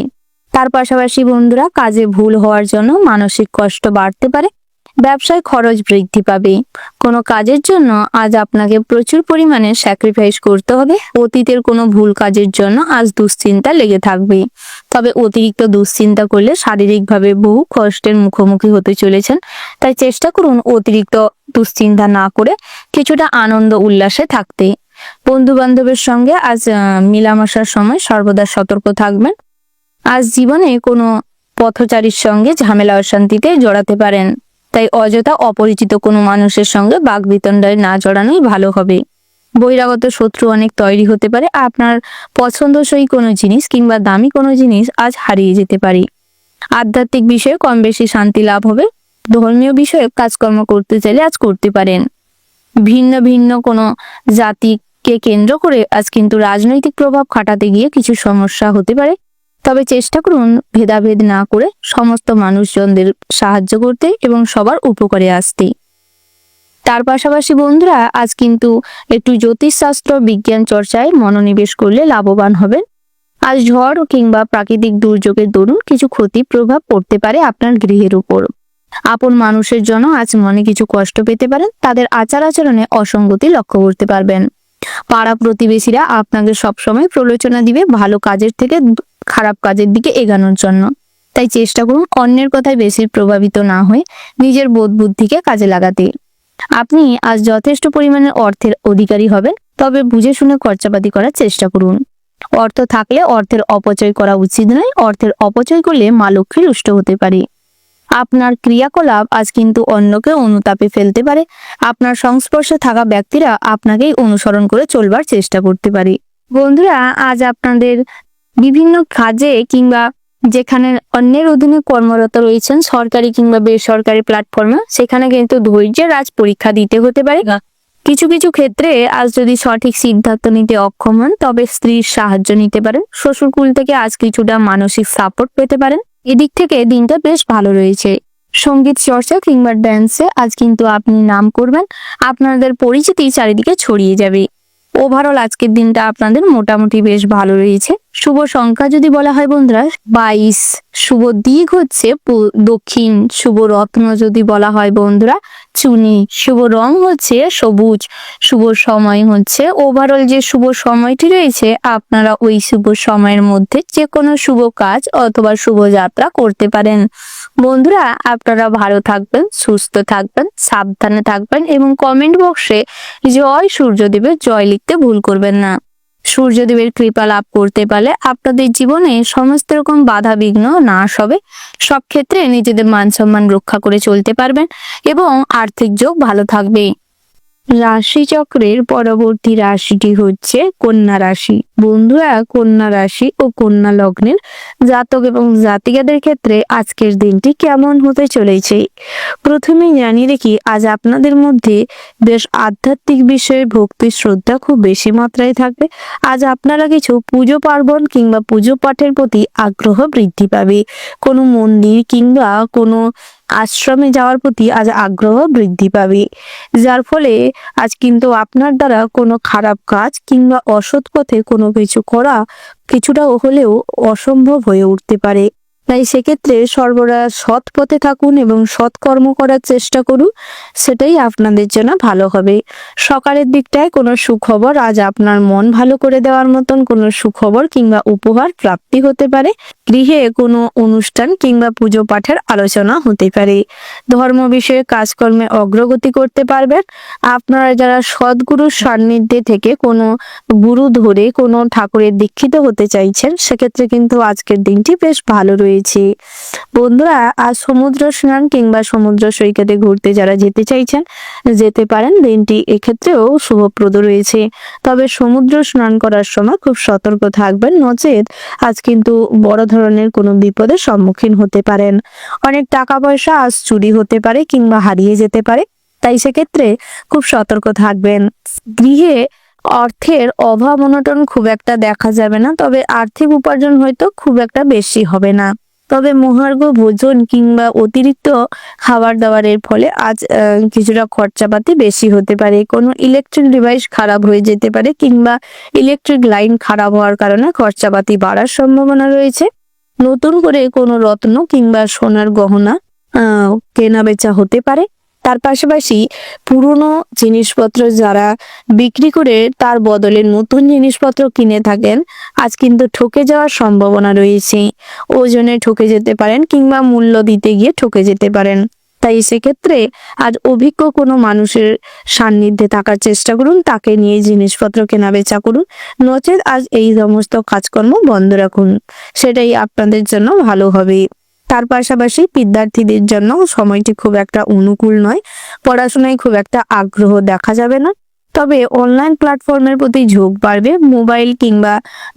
তার পাশাপাশি বন্ধুরা, কাজে ভুল হওয়ার জন্য মানসিক কষ্ট বাড়তে পারে। ব্যবসায় খরচ বৃদ্ধি পাবে। কোনো কাজের জন্য আজ আপনাকে প্রচুর পরিমাণে স্যাক্রিফাইস করতে হবে। অতীতের কোনো ভুল কাজের জন্য আজ দুশ্চিন্তা লেগে থাকবে। তবে অতিরিক্ত দুশ্চিন্তা করলে শারীরিকভাবে বহু কষ্টের মুখোমুখি হতে চলেছেন। তাই চেষ্টা করুন অতিরিক্ত দুশ্চিন্তা না করে কিছুটা আনন্দ উল্লাসে থাকতে। বন্ধু বান্ধবের সঙ্গে আজ মেলামেশার সময় সর্বদা সতর্ক থাকবেন। আজ জীবনে কোনো পথচারীর সঙ্গে ঝামেলা অশান্তিতে জড়াতে পারেন। তাই অযথা অপরিচিত কোনো মানুষের সঙ্গে বাকবিতণ্ডায় না জড়ানোই ভালো হবে। বহিরাগত শত্রু অনেক তৈরি হতে পারে। আপনার পছন্দসই কোনো জিনিস কিংবা দামি কোনো জিনিস আজ হারিয়ে যেতে পারে। আধ্যাত্মিক বিষয়ে কম বেশি শান্তি লাভ হবে। ধর্মীয় বিষয়ে কাজকর্ম করতে চাইলে আজ করতে পারেন। ভিন্ন ভিন্ন কোনো জাতিকে কেন্দ্র করে আজ কিন্তু রাজনৈতিক প্রভাব খাটাতে গিয়ে কিছু সমস্যা হতে পারে। তবে চেষ্টা করুন ভেদাভেদ না করে সমস্ত মানুষজনদের সাহায্য করতে এবং সবার উপকারে আসতে। তার পাশাপাশি বন্ধুরা, আজ কিন্তু একটু জ্যোতিষশাস্ত্র বিজ্ঞান চর্চায় মনোনিবেশ করলে লাভবান হবেন। আজ ঝড় কিংবা প্রাকৃতিক দুর্যোগের দরুন কিছু ক্ষতি প্রভাব পড়তে পারে আপনার গৃহের উপর। আপন মানুষের জন্য আজ মনে কিছু কষ্ট পেতে পারেন। তাদের আচার আচরণে অসঙ্গতি লক্ষ্য করতে পারবেন। পাড়া প্রতিবেশীরা আপনাকে সবসময় প্ররোচনা দিবে ভালো কাজের থেকে খারাপ কাজের দিকে এগানোর জন্য। তাই চেষ্টা করুন অন্যের কথায় বেশি প্রভাবিত না হয়ে নিজের বোধ বুদ্ধিকে কাজে লাগাতে। আপনি আজ যথেষ্ট পরিমাণে অর্থের অধিকারী হবেন। তবে বুঝে শুনে খরচাপাতি করার চেষ্টা করুন। অর্থ থাকলে অর্থের অপচয় করা উচিত নয়। অর্থের অপচয় করলে মা লক্ষ্মী রুষ্ট হতে পারে। আপনার ক্রিয়াকলাপ আজ কিন্তু অন্যকে অনুতাপে ফেলতে পারে। আপনার সংস্পর্শে থাকা ব্যক্তিরা আপনাকেই অনুসরণ করে চলবার চেষ্টা করতে পারে। বন্ধুরা, আজ আপনাদের বিভিন্ন কাজে কিংবা যেখানে অন্যের অধীনে কর্মরত রয়েছেন, সরকারি কিংবা বেসরকারি প্ল্যাটফর্মে, সেখানে কিন্তু ধৈর্যের আজ পরীক্ষা দিতে হতে পারে। কিছু কিছু ক্ষেত্রে আজ যদি সঠিক সিদ্ধান্ত নিতে অক্ষম হন তবে স্ত্রীর সাহায্য নিতে পারেন। শ্বশুরকুল থেকে আজ কিছুটা মানসিক সাপোর্ট পেতে পারেন। এদিক থেকে দিনটা বেশ ভালো রয়েছে। সঙ্গীত চর্চা কিংবা ড্যান্সে আজ কিন্তু আপনি নাম করবেন। আপনাদের পরিচিতি চারিদিকে ছড়িয়ে যাবে। ওভারঅল আজকের দিনটা আপনাদের মোটামুটি বেশ ভালো রয়েছে। শুভ সংখ্যা যদি বলা হয় বন্ধুরা 22। শুভ দিক হচ্ছে দক্ষিণ। শুভ রত্ন যদি বলা হয় বন্ধুরা চুনি। শুভ রং হচ্ছে সবুজ। শুভ সময় হচ্ছে, ওভারঅল যে শুভ সময়টি রয়েছে আপনারা ওই শুভ সময়ের মধ্যে যে কোনো শুভ কাজ অথবা শুভ যাত্রা করতে পারেন। বন্ধুরা, আপনারা ভালো থাকবেন, সুস্থ থাকবেন, সাবধানে থাকবেন এবং কমেন্ট বক্সে জয় সূর্যদেবের জয় লিখতে ভুল করবেন না। সূর্যদেবের কৃপা লাভ করতে পারলে আপনাদের জীবনে সমস্ত রকম বাধা বিঘ্ন নাশ হবে। সব ক্ষেত্রে নিজেদের মান সম্মান রক্ষা করে চলতে পারবেন এবং আর্থিক যোগ ভালো থাকবে। রাশিচক্রের পরবর্তী রাশিটি হচ্ছে কন্যা রাশি। বন্ধুরা, কন্যা রাশি ও কন্যা লগ্নের জাতক এবং জাতিকাদের ক্ষেত্রে আজকের দিনটি কেমন হতে চলেছে প্রথমেই জানিয়ে রাখি, আজ আপনাদের মধ্যে বেশ আধ্যাত্মিক বিষয়ে ভক্তি শ্রদ্ধা খুব বেশি মাত্রায় থাকবে। আজ আপনারা কিছু পুজো পার্বণ কিংবা পুজো পাঠের প্রতি আগ্রহ বৃদ্ধি পাবে। কোনো মন্দির কিংবা কোনো আশ্রমে যাওয়ার প্রতি আজ আগ্রহ বৃদ্ধি পাবে, যার ফলে আজ কিন্তু আপনার দ্বারা কোনো খারাপ কাজ কিংবা অসৎ পথে কোনো কিছু করা কিছুটা হলেও অসম্ভব হয়ে উঠতে পারে। তাই সেক্ষেত্রে সর্বদা সৎ পথে থাকুন এবং সৎ কর্ম করার চেষ্টা করুন, সেটাই আপনাদের জন্য ভালো হবে। সকালের দিকটায় কোনো সুখবর, আজ আপনার মন ভালো করে দেওয়ার মতন কোনো সুখবর কিংবা উপহার প্রাপ্তি হতে পারে। গৃহে কোনো অনুষ্ঠান কিংবা পুজো পাঠের আলোচনা হতে পারে। ধর্ম বিষয়ে কাজকর্মে অগ্রগতি করতে পারবেন। আপনারা যারা সদ্গুরুর সান্নিধ্যে থেকে কোনো গুরু ধরে কোনো ঠাকুরের দীক্ষিত হতে চাইছেন, সেক্ষেত্রে কিন্তু আজকের দিনটি বেশ ভালো রয়েছে। রয়েছে। বন্ধুরা, আজ সমুদ্র স্নান কিংবা সমুদ্র সৈকতে ঘুরতে যারা যেতে চাইছেন যেতে পারেন। দিনটি এক্ষেত্রেও শুভপ্রদ রয়েছে। তবে সমুদ্র স্নান করার সময় খুব সতর্ক থাকবেন, নচেত আজ কিন্তু বড় ধরনের কোনো বিপদের সম্মুখীন হতে পারেন। অনেক টাকা পয়সা আজ চুরি হতে পারে কিংবা হারিয়ে যেতে পারে, তাই সেক্ষেত্রে খুব সতর্ক থাকবেন। গৃহে অর্থের অভাব অনটন খুব একটা দেখা যাবে না, তবে আর্থিক উপার্জন হয়তো খুব একটা বেশি হবে না। তবে মহার্ঘ ভোজন কিংবা অতিরিক্ত খাবার দাবারের ফলে আজ কিছুটা খরচাপাতি বেশি হতে পারে। কোনো ইলেকট্রিক ডিভাইস খারাপ হয়ে যেতে পারে কিংবা ইলেকট্রিক লাইন খারাপ হওয়ার কারণে খরচাপাতি বাড়ার সম্ভাবনা রয়েছে। নতুন করে কোনো রত্ন কিংবা সোনার গহনা কেনা বেচা হতে পারে। তার পাশাপাশি পুরনো জিনিসপত্র যারা বিক্রি করে তার বদলে নতুন জিনিসপত্র কিনে থাকেন, আজ কিন্তু ঠকে যাওয়ার সম্ভাবনা রয়েছে। ওজনে ঠকে যেতে পারেন কিংবা মূল্য দিতে গিয়ে ঠকে যেতে পারেন। তাই সেক্ষেত্রে আজ অভিজ্ঞ কোনো মানুষের সান্নিধ্যে থাকার চেষ্টা করুন, তাকে নিয়ে জিনিসপত্র কেনা বেচা করুন, নচেত আজ এই সমস্ত কাজকর্ম বন্ধ রাখুন, সেটাই আপনাদের জন্য ভালো হবে। তার পাশাপাশি বিদ্যার্থীদের জন্য সময়টি খুব একটা অনুকূল নয়, পড়াশোনায় খুব একটা আগ্রহ দেখা যাবে না। তবে অনলাইন প্ল্যাটফর্মের প্রতি ঝোঁক বাড়বে। মোবাইল কিংবা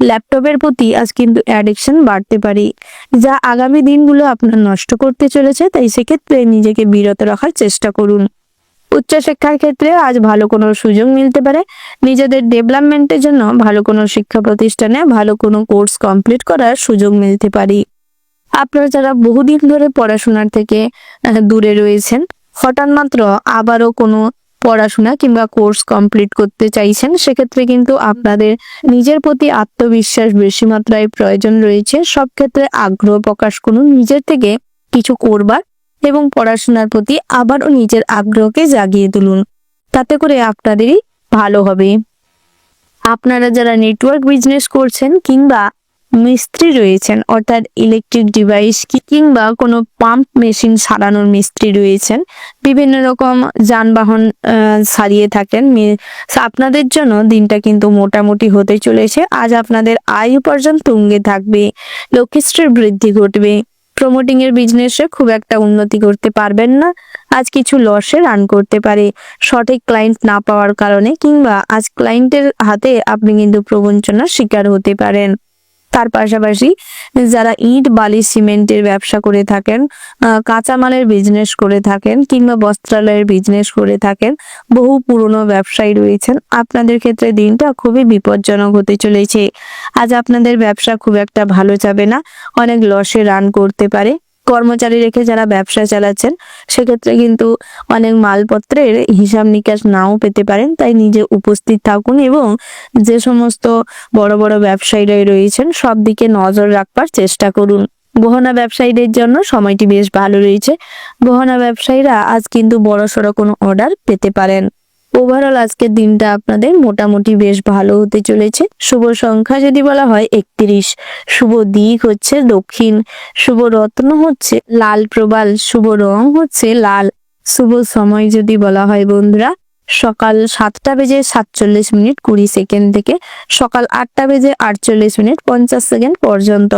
ল্যাপটপের প্রতি আজ কিন্তু অ্যাডিকশন বাড়তে পারে, যা আগামী দিনগুলো আপনার নষ্ট করতে চলেছে। তাই সেক্ষেত্রে নিজেকে বিরত রাখার চেষ্টা করুন। উচ্চশিক্ষার ক্ষেত্রে আজ ভালো কোনো সুযোগ মিলতে পারে। নিজেদের ডেভেলপমেন্টের জন্য ভালো কোনো শিক্ষা প্রতিষ্ঠানে ভালো কোনো কোর্স কমপ্লিট করার সুযোগ মিলতে পারে। আপনারা যারা বহুদিন ধরে পড়াশোনার থেকে দূরে রয়েছেন, হঠাৎ মাত্র আবারও কোনো পড়াশোনা কিংবা কোর্স কমপ্লিট করতে চাইছেন, সেক্ষেত্রে কিন্তু আপনাদের নিজের প্রতি আত্মবিশ্বাস বেশি মাত্রায় প্রয়োজন রয়েছে। সব ক্ষেত্রে আগ্রহ প্রকাশ করুন নিজের থেকে কিছু করবার এবং পড়াশোনার প্রতি আবারও নিজের আগ্রহকে জাগিয়ে তুলুন, তাতে করে আপনাদেরই ভালো হবে। আপনারা যারা নেটওয়ার্ক বিজনেস করছেন কিংবা মিস্ত্রি রয়েছেন, অর্থাৎ ইলেকট্রিক ডিভাইস কিংবা কোনো পাম্প মেশিন সারানোর মিস্ত্রি রয়েছেন, বিভিন্ন রকম যানবাহন সারিয়ে থাকেন, আপনাদের জন্য দিনটা কিন্তু মোটামুটি হতে চলেছে। আজ আপনাদের আয় উপার্জন তুঙ্গে থাকবে, লক্ষ্মীশ্রীর বৃদ্ধি ঘটবে। প্রমোটিং এর বিজনেসে খুব একটা উন্নতি করতে পারবেন না, আজ কিছু লসে রান করতে পারে সঠিক ক্লায়েন্ট না পাওয়ার কারণে, কিংবা আজ ক্লায়েন্টের হাতে আপনি কিন্তু প্রবঞ্চনার শিকার হতে পারেন। তার পাশাপাশি যারা ইট বালি সিমেন্টের ব্যবসা করে থাকেন, কাঁচামালের বিজনেস করে থাকেন কিংবা বস্ত্রালয়ের বিজনেস করে থাকেন, বহু পুরনো ব্যবসায়ী রয়েছেন, আপনাদের ক্ষেত্রে দিনটা খুবই বিপজ্জনক হতে চলেছে। আজ আপনাদের ব্যবসা খুব একটা ভালো যাবে না, অনেক লসে রান করতে পারে। কর্মচারী রেখে যারা ব্যবসা চালাচ্ছেন, সেক্ষেত্রে কিন্তু অনেক মালপত্রের হিসাব নিকাশ নাও পেতে পারেন। তাই নিজে উপস্থিত থাকুন এবং যে সমস্ত বড় বড় ব্যবসায়ীরা রয়েছেন সব দিকে নজর রাখবার চেষ্টা করুন। গহনা ব্যবসায়ীদের জন্য সময়টি বেশ ভালো রয়েছে। গহনা ব্যবসায়ীরা আজ কিন্তু বড়সড় কোনো অর্ডার পেতে পারেন। ওভারঅল আজকের দিনটা আপনাদের মোটামুটি বেশ ভালো হতে চলেছে। শুভ সংখ্যা যদি বলা হয় 31, শুভ দিক হচ্ছে দক্ষিণ, শুভ রত্ন হচ্ছে লাল প্রবাল, শুভ রং হচ্ছে লাল। শুভ সময় যদি বলা হয় বন্ধুরা, সকাল 7:47:20 থেকে সকাল 8:48:50 পর্যন্ত।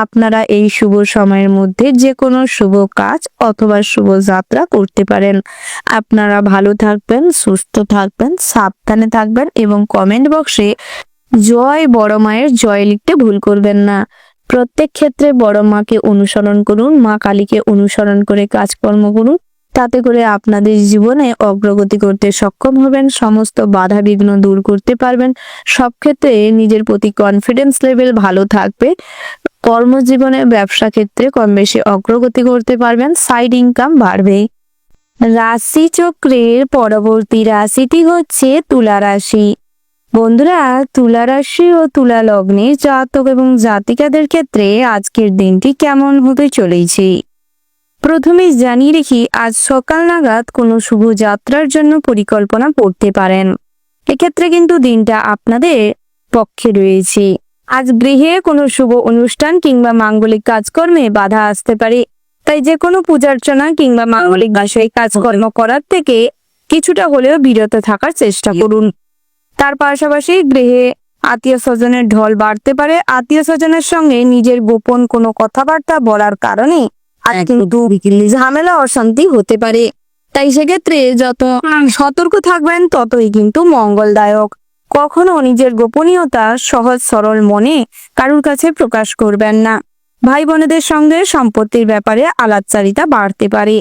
আপনারা এই শুভ সময়ের মধ্যে যে কোনো শুভ কাজ অথবা শুভ যাত্রা করতে পারেন। আপনারা ভালো থাকবেন, সুস্থ থাকবেন, সাবধানে থাকবেন এবং কমেন্ট বক্সে জয় বড় মায়ের জয় লিখতে ভুল করবেন না। প্রত্যেক ক্ষেত্রে বড় মাকে অনুসরণ করুন, মা কালীকে অনুসরণ করে কাজকর্ম করুন, তাতে করে আপনাদের জীবনে অগ্রগতি করতে সক্ষম হবেন, সমস্ত বাধা বিঘ্ন দূর করতে পারবেন। সব ক্ষেত্রে নিজের প্রতি কনফিডেন্স লেভেল ভালো থাকবে। কর্মজীবনে ব্যবসা ক্ষেত্রে কম বেশি অগ্রগতি করতে পারবেন, সাইড ইনকাম বাড়বে। রাশি চক্রের পরবর্তী রাশিটি হচ্ছে তুলা রাশি। বন্ধুরা, তুলা রাশি ও তুলা লগ্নের জাতক এবং জাতিকাদের ক্ষেত্রে আজকের দিনটি কেমন হতে চলেছে প্রথমে জানিয়ে রেখি, আজ সকাল নাগাদ কোনো শুভ যাত্রার জন্য পরিকল্পনা করতে পারেন। এক্ষেত্রে কিন্তু দিনটা আপনাদের পক্ষে রয়েছে। আজ গৃহে কোনো শুভ অনুষ্ঠান কিংবা মাঙ্গলিক কাজকর্মে বাধা আসতে পারে, তাই যে কোনো পূজার্চনা কিংবা মাঙ্গলিক বিষয়ে কাজকর্ম করার থেকে কিছুটা হলেও বিরত থাকার চেষ্টা করুন। তার পাশাপাশি গৃহে আত্মীয় স্বজনের ঢল বাড়তে পারে। আত্মীয় স্বজনের সঙ্গে নিজের গোপন কোনো কথাবার্তা বলার কারণে আজ কিন্তু ঝামেলা অশান্তি হতে পারে। তাই সেক্ষেত্রে যত সতর্ক থাকবেন ততই কিন্তু মঙ্গলদায়ক। কখনো নিজের গোপনীয়তা সহজ সরল মনে কারুর কাছে প্রকাশ করবেন না। ভাই বোনেদের সঙ্গে সম্পত্তির ব্যাপারে আলাপচারিতা বাড়তে পারে।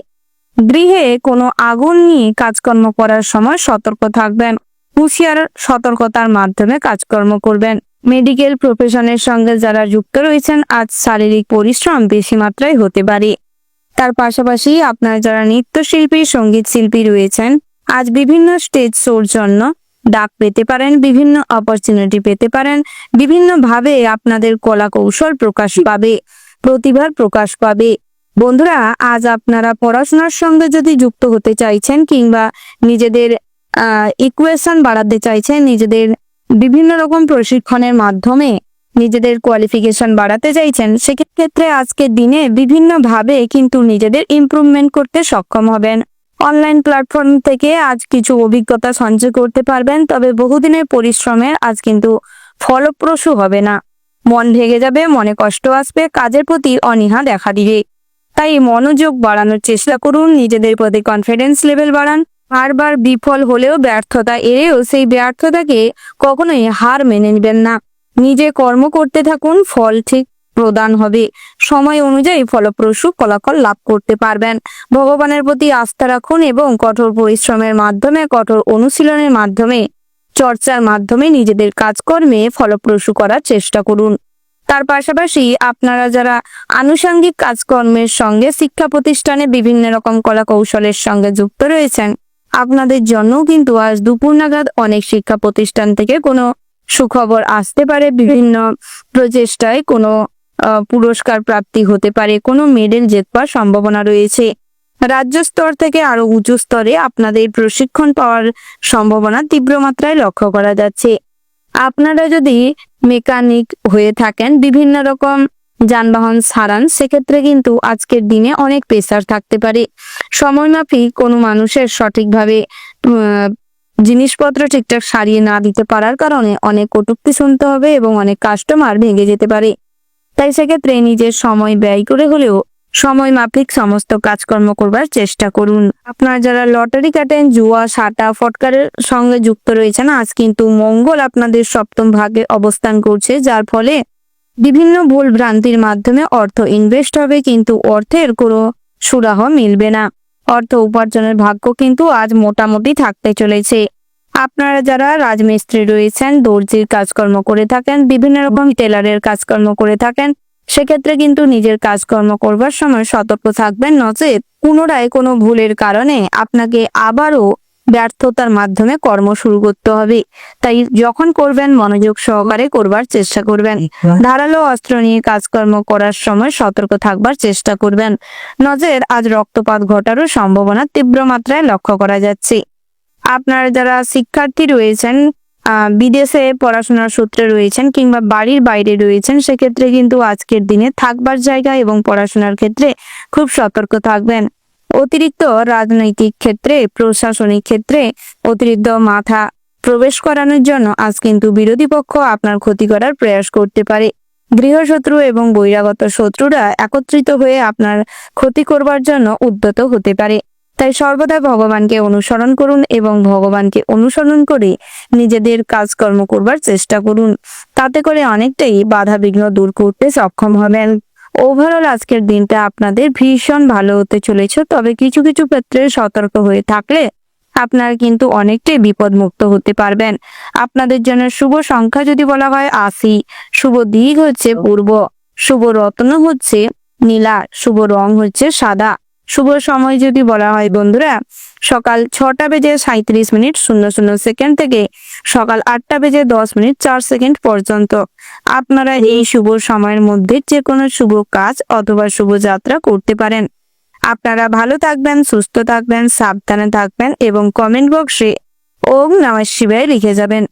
গৃহে কোনো আগুন নিয়ে কাজকর্ম করার সময় সতর্ক থাকবেন। হুঁশিয়ার সতর্কতার মাধ্যমে কাজকর্ম করবেন। মেডিকেল প্রফেশনের সঙ্গে যারা যুক্ত রয়েছেন আজ শারীরিক পরিশ্রম বেশি মাত্রায় হতে পারে। তার পাশাপাশি আপনার যারা নৃত্যশিল্পী সঙ্গীত শিল্পী রয়েছেন আজ বিভিন্ন স্টেজ শোর জন্য ডাক পেতে পারেন, বিভিন্ন অপরচুনিটি পেতে পারেন, বিভিন্নভাবে আপনাদের কলা কৌশল প্রকাশ পাবে, প্রতিভার প্রকাশ পাবে। বন্ধুরা, আজ আপনারা পড়াশোনার সঙ্গে যদি যুক্ত হতে চাইছেন কিংবা নিজেদের ইকুয়েশন বাড়াতে চাইছেন, নিজেদের বিভিন্ন রকম প্রশিক্ষণের মাধ্যমে নিজেদের কোয়ালিফিকেশন বাড়াতে চাইছেন, সেক্ষেত্রে আজকের দিনে বিভিন্নভাবে কিন্তু নিজেদের ইমপ্রুভমেন্ট করতে সক্ষম হবেন। অনলাইন প্ল্যাটফর্ম থেকে আজ কিছু অভিজ্ঞতা সঞ্চয় করতে পারবেন, তবে বহুদিনের পরিশ্রমের আজ কিন্তু ফলপ্রসূ হবে না। মন ভেঙে যাবে, মনে কষ্ট আসবে, কাজের প্রতি অনীহা দেখা দিবে। তাই মনোযোগ বাড়ানোর চেষ্টা করুন, নিজেদের প্রতি কনফিডেন্স লেভেল বাড়ান। বারবার বিফল হলেও ব্যর্থতা এড়েও সেই ব্যর্থতাকে কখনোই হার মেনে নেবেন না। নিজে কর্ম করতে থাকুন, ফল ঠিক প্রদান হবে। সময় অনুযায়ী ফলপ্রসূ ফলাফল লাভ করতে পারবেন। ভগবানের প্রতি আস্থা রাখুন এবং কঠোর পরিশ্রমের মাধ্যমে, কঠোর অনুশীলনের মাধ্যমে, চর্চার মাধ্যমে নিজেদের কাজকর্মে ফলপ্রসূ করার চেষ্টা করুন। তার পাশাপাশি আপনারা যারা আনুষঙ্গিক কাজকর্মের সঙ্গে শিক্ষা প্রতিষ্ঠানে বিভিন্ন রকম কলা কৌশলের সঙ্গে যুক্ত রয়েছেন, আপনাদের জন্যও কিন্তু আজ দুপুর নাগাদ অনেক শিক্ষা প্রতিষ্ঠান থেকে কোনো সুখবর আসতে পারে। বিভিন্ন প্রচেষ্টায় কোনো পুরস্কার প্রাপ্তি হতে পারে, কোনো মেডেল জেতবার সম্ভাবনা রয়েছে। রাজ্য স্তর থেকে আরো উঁচু স্তরে আপনাদের প্রশিক্ষণ পাওয়ার সম্ভাবনা তীব্র মাত্রায় লক্ষ্য করা যাচ্ছে। আপনারা যদি মেকানিক হয়ে থাকেন, বিভিন্ন রকম যানবাহন সারান, সেক্ষেত্রে কিন্তু আজকের দিনে অনেক প্রেসার থাকতে পারে। সময়মাফিক কোনো মানুষের সঠিকভাবে জিনিসপত্র ঠিকঠাক সারিয়ে না দিতে পারার কারণে অনেক কটূক্তি শুনতে হবে এবং অনেক কাস্টমার ভেঙে যেতে পারে। তাই সেক্ষেত্রে নিজের সময় ব্যয় করে হলেও সময় মাফিক সমস্ত কাজকর্ম করবার চেষ্টা করুন। আপনারা যারা লটারি কাটেন, জুয়া, সাটা, ফটকারের সঙ্গে যুক্ত রয়েছেন, আজ কিন্তু মঙ্গল আপনাদের সপ্তম ভাগে অবস্থান করছে, যার ফলে বিভিন্ন ভুল ভ্রান্তির মাধ্যমে অর্থ ইনভেস্ট হবে, কিন্তু অর্থের কোনো সুরাহ মিলবে না। অর্থ উপার্জনের ভাগ্য কিন্তু আজ মোটামুটি থাকতে চলেছে। আপনারা যারা রাজমিস্ত্রি রয়েছেন, দর্জির কাজকর্ম করে থাকেন, বিভিন্ন রকম টেলারের কাজকর্ম করে থাকেন, সেক্ষেত্রে কিন্তু নিজের কাজকর্ম করবার সময় সতর্ক থাকবেন, নচেত পুনরায় কোনো ভুলের কারণে আপনাকে আবারও ব্যর্থতার মাধ্যমে কর্ম শুরু করতে হবে। তাই যখন করবেন মনোযোগ সহকারে করবার চেষ্টা করবেন। ধারালো অস্ত্র নিয়ে কাজকর্ম করার সময় সতর্ক থাকবার চেষ্টা করবেন, নচেত আজ রক্তপাত ঘটারও সম্ভাবনা তীব্র মাত্রায় লক্ষ্য করা যাচ্ছে। আপনারা যারা শিক্ষার্থী রয়েছেন, বিদেশে পড়াশোনার সূত্রে রয়েছেন কিংবা বাড়ির বাইরে রয়েছেন, সেক্ষেত্রে কিন্তু আজকের দিনে থাকবার জায়গা এবং পড়াশোনার ক্ষেত্রে খুব সতর্ক থাকবেন। অতিরিক্ত রাজনৈতিক ক্ষেত্রে, প্রশাসনিক ক্ষেত্রে অতিরিক্ত মাথা প্রবেশ করানোর জন্য আজ কিন্তু বিরোধী পক্ষ আপনার ক্ষতি করার প্রয়াস করতে পারে। গৃহশত্রু এবং বহিরাগত শত্রুরা একত্রিত হয়ে আপনার ক্ষতি করবার জন্য উদ্যত হতে পারে। তাই সর্বদা ভগবানকে অনুসরণ করুন এবং ভগবানকে অনুসরণ করে নিজেদের কাজকর্ম করবার চেষ্টা করুন। তাতে করে অনেকটাই বাধা বিঘ্ন দূর করতে সক্ষম হবেন। ওভারঅল আজকের দিনটা আপনাদের ভীষণ ভালো হতে চলেছে, তবে কিছু কিছু ক্ষেত্রে সতর্ক হয়ে থাকলে আপনারা কিন্তু অনেকটাই বিপদ মুক্ত হতে পারবেন। আপনাদের জন্য শুভ সংখ্যা যদি বলা হয় 80, শুভ দিক হচ্ছে পূর্ব, শুভ রত্ন হচ্ছে নীলা, শুভ রং হচ্ছে সাদা। শুভ সময় যদি বলা হয় বন্ধুরা, সকাল 6:37:00 থেকে সকাল 8:10:04 পর্যন্ত। আপনারা এই শুভ সময়ের মধ্যে যে কোনো শুভ কাজ অথবা শুভ যাত্রা করতে পারেন। আপনারা ভালো থাকবেন, সুস্থ থাকবেন, সাবধানে থাকবেন এবং কমেন্ট বক্সে ওম নমঃ শিবায় লিখে যাবেন।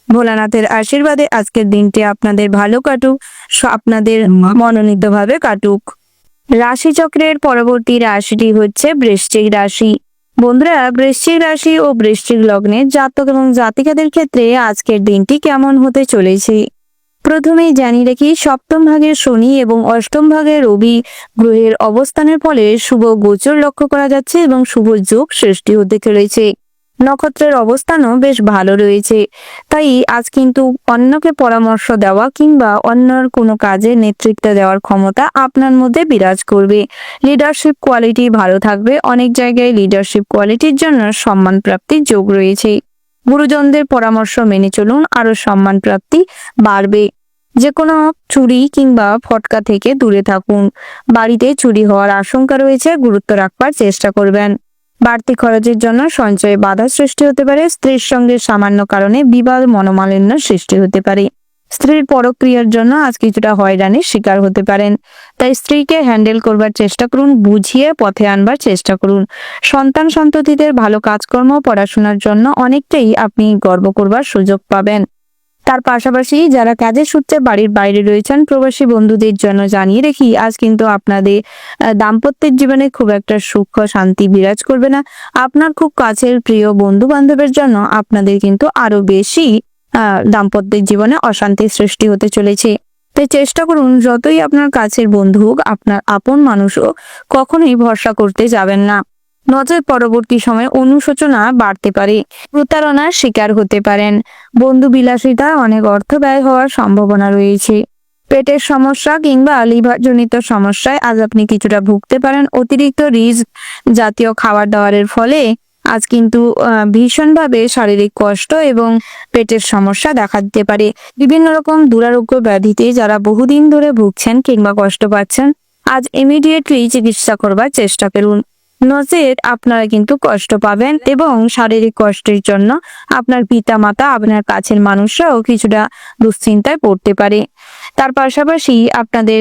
ভোলানাথের আশীর্বাদে আজকের দিনটি আপনাদের ভালো কাটুক, আপনাদের মনোনীতভাবে কাটুক। রাশিচক্রের পরবর্তী রাশিটি হচ্ছে বৃশ্চিক রাশি। বন্ধুরা, বৃশ্চিক রাশি ও বৃশ্চিক লগ্নের জাতক এবং জাতিকাদের ক্ষেত্রে আজকের দিনটি কেমন হতে চলেছে প্রথমেই জানিয়ে রাখি, সপ্তম ভাগের শনি এবং অষ্টম ভাগের রবি গ্রহের অবস্থানের ফলে শুভ গোচর লক্ষ্য করা যাচ্ছে এবং শুভ যোগ সৃষ্টি হতে চলেছে। নক্ষত্রের অবস্থানও বেশ ভালো রয়েছে, তাই আজ কিন্তু অন্যকে পরামর্শ দেওয়া কিংবা অন্যর কোনো কাজে নেতৃত্ব দেওয়ার ক্ষমতা আপনার মধ্যে বিরাজ করবে। লিডারশিপ কোয়ালিটি ভালো থাকবে, অনেক জায়গায় লিডারশিপ কোয়ালিটির জন্য সম্মান প্রাপ্তির যোগ রয়েছে। গুরুজনদের পরামর্শ মেনে চলুন, আরো সম্মান প্রাপ্তি বাড়বে। যে কোনো চুরি কিংবা ফটকা থেকে দূরে থাকুন। বাড়িতে চুরি হওয়ার আশঙ্কা রয়েছে, গুরুত্ব রাখবার চেষ্টা করবেন। বাড়তি খরচের জন্য সঞ্চয়ে বাধা সৃষ্টি হতে পারে। স্ত্রীর সঙ্গে সামান্য কারণে বিবাদ মনোমালিন্য সৃষ্টি হতে পারে। স্ত্রীর পরক্রিয়ার জন্য আজ কিছুটা হয়রানির শিকার হতে পারেন, তাই স্ত্রীকে হ্যান্ডেল করবার চেষ্টা করুন, বুঝিয়ে পথে আনবার চেষ্টা করুন। সন্তান সন্ততিদের ভালো কাজকর্ম পড়াশোনার জন্য অনেকটাই আপনি গর্ব করবার সুযোগ পাবেন। তার পাশাপাশি যারা কাজের সূত্রে বাড়ির বাইরে রয়েছেন, প্রবাসী বন্ধুদের জন্য জানিয়ে রাখি, আজ কিন্তু আপনাদের দাম্পত্যের জীবনে খুব একটা সুখ শান্তি বিরাজ করবে না। আপনার খুব কাছের প্রিয় বন্ধু বান্ধবের জন্য আপনাদের কিন্তু আরো বেশি দাম্পত্যের জীবনে অশান্তির সৃষ্টি হতে চলেছে। তাই চেষ্টা করুন, যতই আপনার কাছের বন্ধু হোক, আপনার আপন মানুষও কখনোই ভরসা করতে যাবেন না। নচেত পরবর্তী সময়ে অনুশোচনা বাড়তে পারে, প্রতারণার শিকার হতে পারেন। বন্ধু বিলাসিতা অনেক অর্থ ব্যয় হওয়ার সম্ভাবনা রয়েছে। পেটের সমস্যা কিংবা লিভারজনিত সমস্যায় আজ আপনি কিছুটা ভুগতে পারেন। অতিরিক্ত রিচ জাতীয় খাবার দাবারের ফলে আজ কিন্তু ভীষণভাবে শারীরিক কষ্ট এবং পেটের সমস্যা দেখা দিতে পারে। বিভিন্ন রকম দুরারোগ্য ব্যাধিতে যারা বহুদিন ধরে ভুগছেন কিংবা কষ্ট পাচ্ছেন, আজ ইমিডিয়েটলি চিকিৎসা করবার চেষ্টা করুন, নচেত আপনারা কিন্তু কষ্ট পাবেন এবং শারীরিক কষ্টের জন্য আপনার পিতা মাতা, আপনার কাছের মানুষরাও কিছুটা দুশ্চিন্তায় পড়তে পারে। তার পাশাপাশি আপনাদের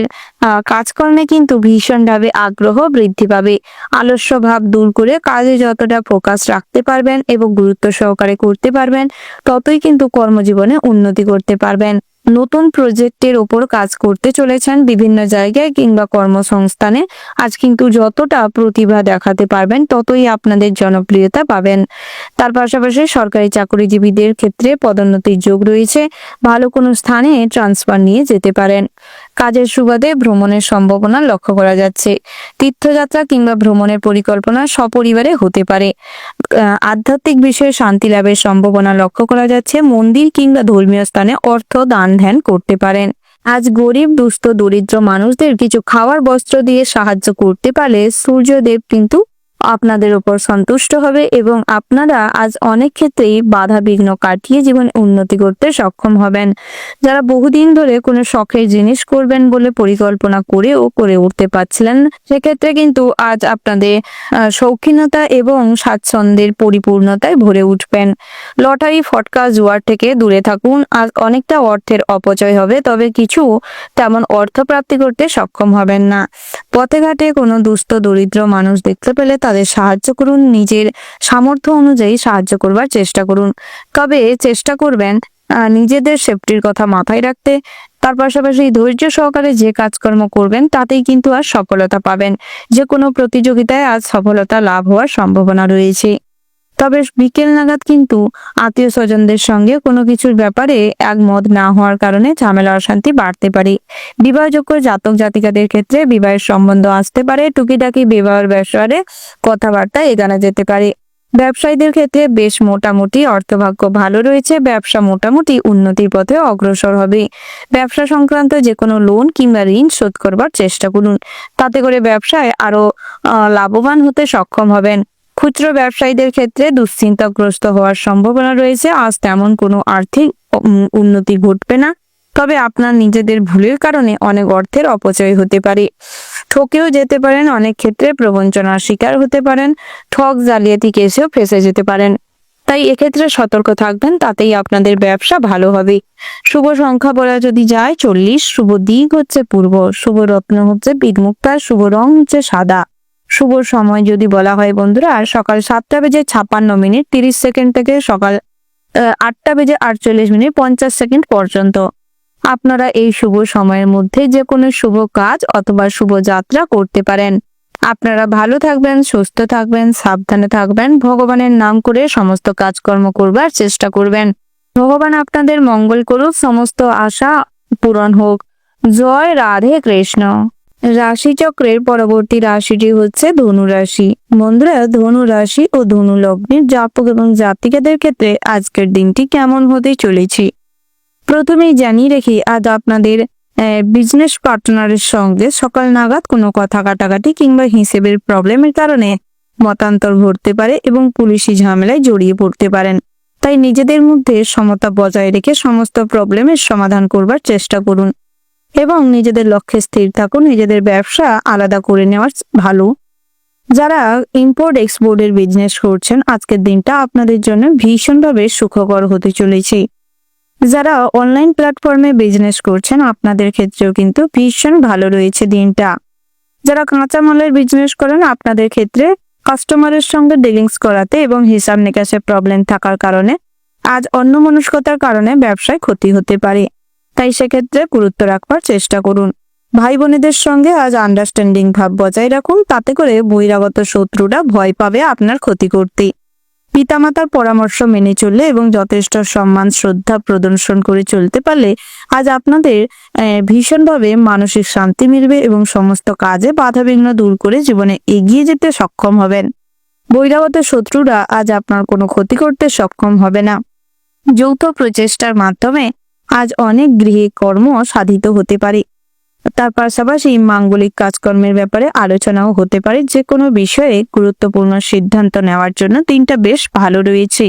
কাজকর্মে কিন্তু ভীষণভাবে আগ্রহ বৃদ্ধি পাবে। আলস্য ভাব দূর করে কাজে যতটা ফোকাস রাখতে পারবেন এবং গুরুত্ব সহকারে করতে পারবেন, ততই কিন্তু কর্মজীবনে উন্নতি করতে পারবেন। নতুন প্রজেক্টের ওপর কাজ করতে চলেছেন বিভিন্ন জায়গায় কিংবা কর্মসংস্থানে, আজ কিন্তু যতটা প্রতিভা দেখাতে পারবেন ততই আপনাদের জনপ্রিয়তা পাবেন। তার পাশাপাশি সরকারি চাকরিজীবীদের ক্ষেত্রে পদোন্নতির যোগ রয়েছে। ভালো কোনো স্থানে ট্রান্সফার নিয়ে যেতে পারেন। কাজের সুবাদে ভ্রমণের সম্ভাবনা লক্ষ্য করা যাচ্ছে। তীর্থযাত্রা কিংবা ভ্রমণের পরিকল্পনা সপরিবারে হতে পারে। আধ্যাত্মিক বিষয়ে শান্তি লাভের সম্ভাবনা লক্ষ্য করা যাচ্ছে। মন্দির কিংবা ধর্মীয় স্থানে অর্থ দান ধ্যান করতে পারেন। আজ গরিব দুস্থ দরিদ্র মানুষদের কিছু খাওয়ার বস্ত্র দিয়ে সাহায্য করতে পারলে সূর্যদেব কিন্তু আপনাদের উপর সন্তুষ্ট হবে এবং আপনারা আজ অনেক ক্ষেত্রেই বাধা বিঘ্ন কাটিয়ে জীবনে উন্নতি করতে সক্ষম হবেন। যারা বহুদিন ধরে কোনো শখের জিনিস করবেন বলে পরিকল্পনা করে উঠতে পারছিলেন, সেক্ষেত্রে কিন্তু আজ আপনাদের শৌখিনতা এবং স্বাচ্ছন্দ্যের পরিপূর্ণতায় ভরে উঠবেন। লটারি ফটকা জুয়ার থেকে দূরে থাকুন। আজ অনেকটা অর্থের অপচয় হবে, তবে কিছু তেমন অর্থ প্রাপ্তি করতে সক্ষম হবেন না। পথে ঘাটে কোনো দুস্থ দরিদ্র মানুষ দেখতে পেলে তাদের সাহায্য করুন। নিজের সামর্থ্য অনুযায়ী সাহায্য করবার চেষ্টা করুন, তবে চেষ্টা করবেন নিজেদের সেফটির কথা মাথায় রাখতে। তার পাশাপাশি ধৈর্য সহকারে যে কাজকর্ম করবেন তাতেই কিন্তু আজ সফলতা পাবেন। যে কোনো প্রতিযোগিতায় আজ সফলতা লাভ হওয়ার সম্ভাবনা রয়েছে। তবে বিকেল নাগাদ কিন্তু আত্মীয় স্বজনদের সঙ্গে কোনো কিছুর ব্যাপারে একমত না হওয়ার কারণে ঝামেলা অশান্তি বাড়তে পারে। বিবাহযোগ্য জাতক জাতিকাদের ক্ষেত্রে বিবাহের সম্বন্ধ আসতে পারে। টুকিটাকি বিবাহের ব্যাপারে কথাবার্তা এগোনো যেতে পারে। ব্যবসায়ীদের ক্ষেত্রে বেশ মোটামুটি অর্থভাগ্য ভালো রয়েছে। ব্যবসা মোটামুটি উন্নতির পথে অগ্রসর হবে। ব্যবসা সংক্রান্ত যে কোনো লোন কিংবা ঋণ শোধ করবার চেষ্টা করুন, তাতে করে ব্যবসায় আরো লাভবান হতে সক্ষম হবেন। খুচরো ব্যবসায়ীদের ক্ষেত্রে দুশ্চিন্তাগ্রস্ত হওয়ার সম্ভাবনা রয়েছে। আজ তেমন কোনো আর্থিক উন্নতি ঘটবে না, তবে আপনার নিজেদের ভুলের কারণে অনেক অর্থের অপচয় হতে পারে। ঠকেও যেতে পারেন, অনেক ক্ষেত্রে প্রবঞ্চনার শিকার হতে পারেন। ঠক জালিয়াতি কেসেও ফেঁসে যেতে পারেন, তাই এক্ষেত্রে সতর্ক থাকবেন, তাতেই আপনাদের ব্যবসা ভালো হবে। শুভ সংখ্যা বলা যদি যায় 40। শুভ দিক হচ্ছে পূর্ব। শুভ রত্ন হচ্ছে বিদমুক্তা। শুভ রং হচ্ছে সাদা। শুভ সময় যদি বলা হয় বন্ধুরা, সকাল 7:56 থেকে সকাল 8:48 পর্যন্ত। আপনারা এই শুভ সময়ের মধ্যে যে কোনো শুভ কাজ অথবা শুভ যাত্রা করতে পারেন। আপনারা ভালো থাকবেন, সুস্থ থাকবেন, সাবধানে থাকবেন, ভগবানের নাম করে সমস্ত কাজকর্ম করবার চেষ্টা করবেন। ভগবান আপনাদের মঙ্গল করুক, সমস্ত আশা পূরণ হোক। জয় রাধে কৃষ্ণ। রাশিচক্রের পরবর্তী রাশিটি হচ্ছে ধনু রাশি। বন্ধুরা, ধনু রাশি ও ধনু লগ্নের জাতক এবং জাতিকাদের ক্ষেত্রে আজকের দিনটি কেমন হতে চলেছে প্রথমেই জানিয়ে রেখি, আজ আপনাদের বিজনেস পার্টনারের সঙ্গে সকাল নাগাদ কোনো কথা কাটাকাটি কিংবা হিসেবের প্রবলেমের কারণে মতান্তর ঘটতে পারে এবং পুলিশি ঝামেলায় জড়িয়ে পড়তে পারেন। তাই নিজেদের মধ্যে সমতা বজায় রেখে সমস্ত প্রবলেমের সমাধান করবার চেষ্টা করুন এবং নিজেদের লক্ষ্যে স্থির থাকুন। নিজেদের ব্যবসা আলাদা করে নেওয়া ভালো। যারা ইম্পোর্ট এক্সপোর্টের বিজনেস করছেন, আজকের দিনটা আপনাদের জন্য ভীষণভাবে সুখকর হতে চলেছে। যারা অনলাইন প্ল্যাটফর্মে বিজনেস করছেন, আপনাদের ক্ষেত্রেও কিন্তু ভীষণ ভালো রয়েছে দিনটা। যারা কাঁচামালের বিজনেস করেন, আপনাদের ক্ষেত্রে কাস্টমারের সঙ্গে ডিলিংস করাতে এবং হিসাব নিকাশে প্রবলেম থাকার কারণে আজ অন্যমনস্কতার কারণে ব্যবসায় ক্ষতি হতে পারে। তাই সেক্ষেত্রে গুরুত্ব রাখবার চেষ্টা করুন। ভাই বোনেদের সঙ্গে আজ আন্ডারস্ট্যান্ডিং ভাব বজায় রাখুন, তাতে করে বহিরাগত শত্রুরা ভয় পাবে আপনার ক্ষতি করতে। পিতামাতার পরামর্শ মেনে চললে এবং যথেষ্ট সম্মান শ্রদ্ধা প্রদর্শন করে চলতে পারলে আজ আপনাদের ভীষণভাবে মানসিক শান্তি মিলবে এবং সমস্ত কাজে বাধাবিঘ্ন দূর করে জীবনে এগিয়ে যেতে সক্ষম হবেন। বহিরাগত শত্রুরা আজ আপনার কোনো ক্ষতি করতে সক্ষম হবে না। যৌথ প্রচেষ্টার মাধ্যমে আজ অনেক গৃহে কর্ম সাধিত হতে পারে। তার পাশাপাশি মাঙ্গলিক কাজকর্মের ব্যাপারে আলোচনাও হতে পারে। যে কোনো বিষয়ে গুরুত্বপূর্ণ সিদ্ধান্ত নেওয়ার জন্য দিনটা বেশ ভালো রয়েছে।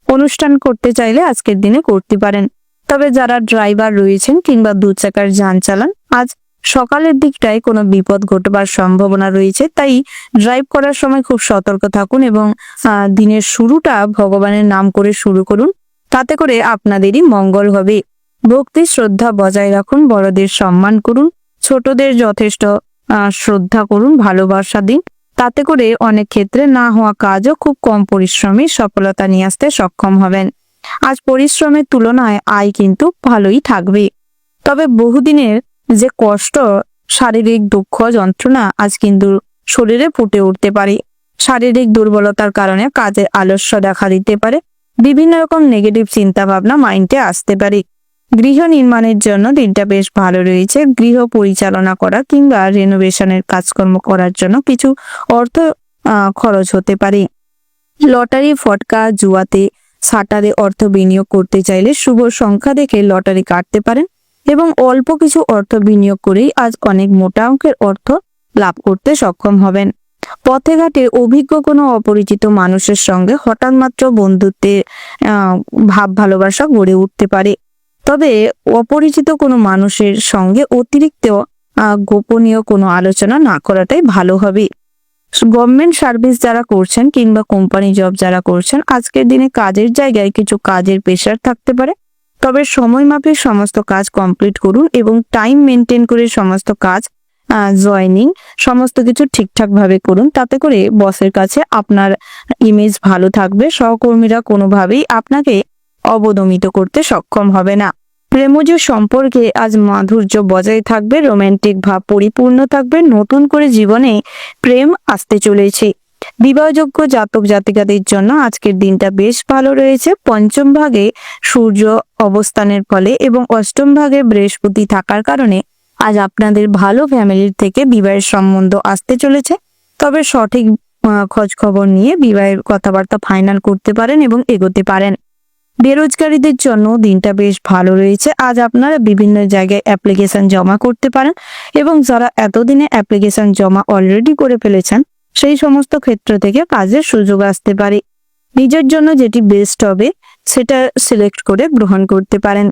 অনুষ্ঠান করতে চাইলে আজকের দিনে করতে পারেন। তবে যারা ড্রাইভার রয়েছেন কিংবা দু চাকার যান চালান, আজ সকালের দিকটায় কোনো বিপদ ঘটবার সম্ভাবনা রয়েছে। তাই ড্রাইভ করার সময় খুব সতর্ক থাকুন এবং দিনের শুরুটা ভগবানের নাম করে শুরু করুন, তাতে করে আপনাদেরই মঙ্গল হবে। ভক্তি শ্রদ্ধা বজায় রাখুন, বড়দের সম্মান করুন, ছোটদের যথেষ্ট শ্রদ্ধা করুন, ভালোবাসা দিন, তাতে করে অনেক ক্ষেত্রে না হওয়া কাজও খুব কম পরিশ্রমে সফলতা নিয়ে আসতে সক্ষম হবেন। আজ পরিশ্রমের তুলনায় আয় কিন্তু ভালোই থাকবে। তবে বহুদিনের যে কষ্ট, শারীরিক দুঃখ যন্ত্রণা আজ কিন্তু শরীরে ফুটে উঠতে পারে। শারীরিক দুর্বলতার কারণে কাজে আলস্য দেখা দিতে পারে। বিভিন্ন রকম নেগেটিভ চিন্তা ভাবনা মাইন্ডে আসতে পারে। গৃহ নির্মাণের জন্য দিনটা বেশ ভালো রয়েছে। গৃহ পরিচালনা করা কিংবা রেনোভেশনের কাজকর্ম করার জন্য কিছু অর্থ খরচ হতে পারে। লটারি, ফটকা, জুয়াতে, সাটারে অর্থ বিনিয়োগ করতে চাইলে শুভ সংখ্যা দেখে লটারি কাটতে পারেন এবং অল্প কিছু অর্থ বিনিয়োগ করেই আজ অনেক মোটা অঙ্কের অর্থ লাভ করতে সক্ষম হবেন। পথে ঘাটে অভিজ্ঞ কোনো অপরিচিত মানুষের সঙ্গে হঠাৎ মাত্র বন্ধুত্বের ভাব ভালোবাসা গড়ে উঠতে পারে। তবে অপরিচিত কোনো মানুষের সঙ্গে অতিরিক্ত গোপনীয় কোনো আলোচনা না করাটাই ভালো হবে। গভর্নমেন্ট সার্ভিস যারা করছেন কিংবা কোম্পানি জব যারা করছেন, আজকের দিনে কাজের জায়গায় কিছু কাজের প্রেশার থাকতে পারে। তবে সময় মাফিক সমস্ত কাজ কমপ্লিট করুন এবং টাইম মেনটেন করে সমস্ত কাজ জয়েনিং সমস্ত কিছু ঠিকঠাক ভাবে করুন, তাতে করে বসের কাছে আপনার ইমেজ ভালো থাকবে। সহকর্মীরা কোনোভাবেই আপনাকে অবদমিত করতে সক্ষম হবে না। প্রেমজ সম্পর্কে আজ মাধুর্য বজায় থাকবে, রোমান্টিক ভাব পরিপূর্ণ থাকবে। নতুন করে জীবনে প্রেম আসতে চলেছে। বিবাহযোগ্য জাতক জাতিকাদের জন্য আজকের দিনটা বেশ ভালো রয়েছে। পঞ্চম ভাগে সূর্য অবস্থানের ফলে এবং অষ্টম ভাগে বৃহস্পতি থাকার কারণে আজ আপনাদের ভালো ফ্যামিলির থেকে বিবাহের সম্বন্ধ আসতে চলেছে। তবে সঠিক খোঁজ খবর নিয়ে বিবাহের কথাবার্তা ফাইনাল করতে পারেন এবং এগোতে পারেন। বেরোজগারীদের জন্য দিনটা বেশ ভালো রয়েছে। আজ আপনারা বিভিন্ন জায়গায় অ্যাপ্লিকেশন জমা করতে পারেন এবং যারা এতদিনে অ্যাপ্লিকেশন জমা অলরেডি করে ফেলেছেন, সেই সমস্ত ক্ষেত্র থেকে কাজের সুযোগ আসতে পারে। নিজের জন্য যেটি বেস্ট হবে সেটা সিলেক্ট করে গ্রহণ করতে পারেন।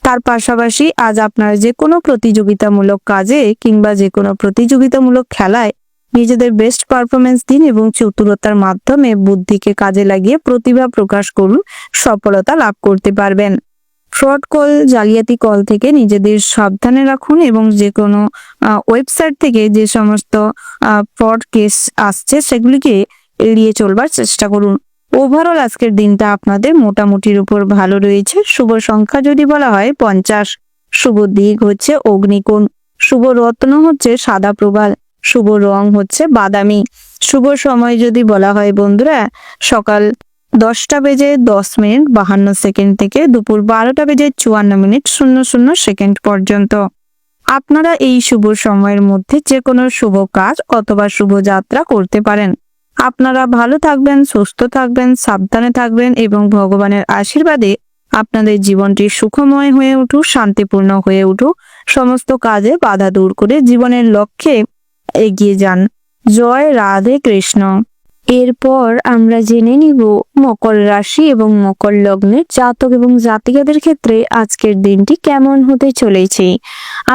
তার পাশাপাশি আজ আপনারা যে কোনো প্রতিযোগিতামূলক কাজে কিংবা যে কোনো প্রতিযোগিতামূলক খেলায় নিজেদের বেস্ট পারফরমেন্স দিন এবং চতুরতার মাধ্যমে বুদ্ধিকে কাজে লাগিয়ে প্রতিভা প্রকাশ করুন, সফলতা লাভ করতে পারবেন। ফ্রড কল, জালিয়াতি কল থেকে নিজেদের সাবধানে রাখুন এবং যে কোনো ওয়েবসাইট থেকে যে সমস্ত ফ্রড কেস আসছে সেগুলিকে এড়িয়ে চলবার চেষ্টা করুন। ওভারঅল আজকের দিনটা আপনাদের মোটামুটির উপর ভালো রয়েছে। শুভ সংখ্যা যদি বলা হয় 50, শুভ দিক হচ্ছে অগ্নিকোণ, শুভ রত্ন হচ্ছে সাদা প্রবাল, শুভ রং হচ্ছে বাদামি। শুভ সময় যদি বলা হয় বন্ধুরা, সকাল 10:10:52 থেকে দুপুর 12:54:00 পর্যন্ত। আপনারা এই শুভ সময়ের মধ্যে যে কোনো শুভ কাজ অথবা শুভ যাত্রা করতে পারেন। আপনারা ভালো থাকবেন, সুস্থ থাকবেন, সাবধানে থাকবেন এবং ভগবানের আশীর্বাদে আপনাদের জীবনটি সুখময় হয়ে উঠুক, শান্তিপূর্ণ হয়ে উঠুক, সমস্ত কাজে বাধা দূর করে জীবনের লক্ষ্যে এগিয়ে যান। জয় রাধে কৃষ্ণ। এরপর আমরা জেনে নিব মকর রাশি এবং মকর লগ্নের জাতক এবং জাতিকাদের ক্ষেত্রে আজকের দিনটি কেমন হতে চলেছে,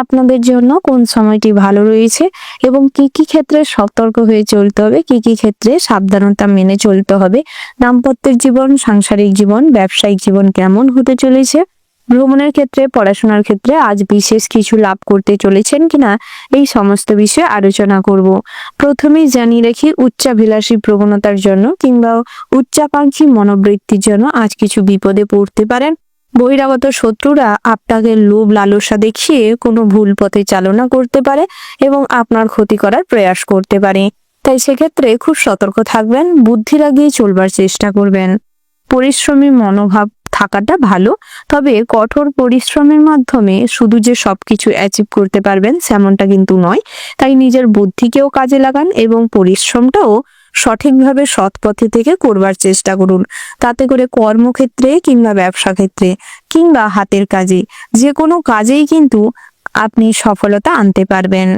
আপনাদের জন্য কোন সময়টি ভালো রয়েছে এবং কি কি ক্ষেত্রে সতর্ক হয়ে চলতে হবে, কি কি ক্ষেত্রে সাবধানতা মেনে চলতে হবে, দাম্পত্যের জীবন, সাংসারিক জীবন, ব্যবসায়িক জীবন কেমন হতে চলেছে, ভ্রমণের ক্ষেত্রে, পড়াশোনার ক্ষেত্রে আজ বিশেষ কিছু লাভ করতে চলেছেন কিনা, এই সমস্ত বিষয়ে আলোচনা করব। প্রথমেই জানিয়ে রাখি, উচ্চাভিলাষী প্রবণতার জন্য কিংবা উচ্চাকাঙ্ক্ষী মনোবৃত্তির জন্য আজ কিছু বিপদে পড়তে পারেন। বহিরাগত শত্রুরা আপনাকে লোভ লালসা দেখিয়ে কোনো ভুল পথে চালনা করতে পারে এবং আপনার ক্ষতি করার প্রয়াস করতে পারে। তাই সেক্ষেত্রে খুব সতর্ক থাকবেন, বুদ্ধি লাগিয়ে চলবার চেষ্টা করবেন। পরিশ্রমী মনোভাব থাকাটা ভালো, তবে কঠোর পরিশ্রমের মাধ্যমে শুধু যে সবকিছু অ্যাচিভ করতে পারবেন সেমনটা কিন্তু নয়। তাই নিজের বুদ্ধিকেও কাজে লাগান এবং পরিশ্রমটাও সঠিকভাবে সৎ পথে থেকে করবার চেষ্টা করুন। তাতে করে কর্মক্ষেত্রে কিংবা ব্যবসা ক্ষেত্রে কিংবা হাতের কাজে, যে কোনো কাজেই কিন্তু আপনি সফলতা আনতে পারবেন।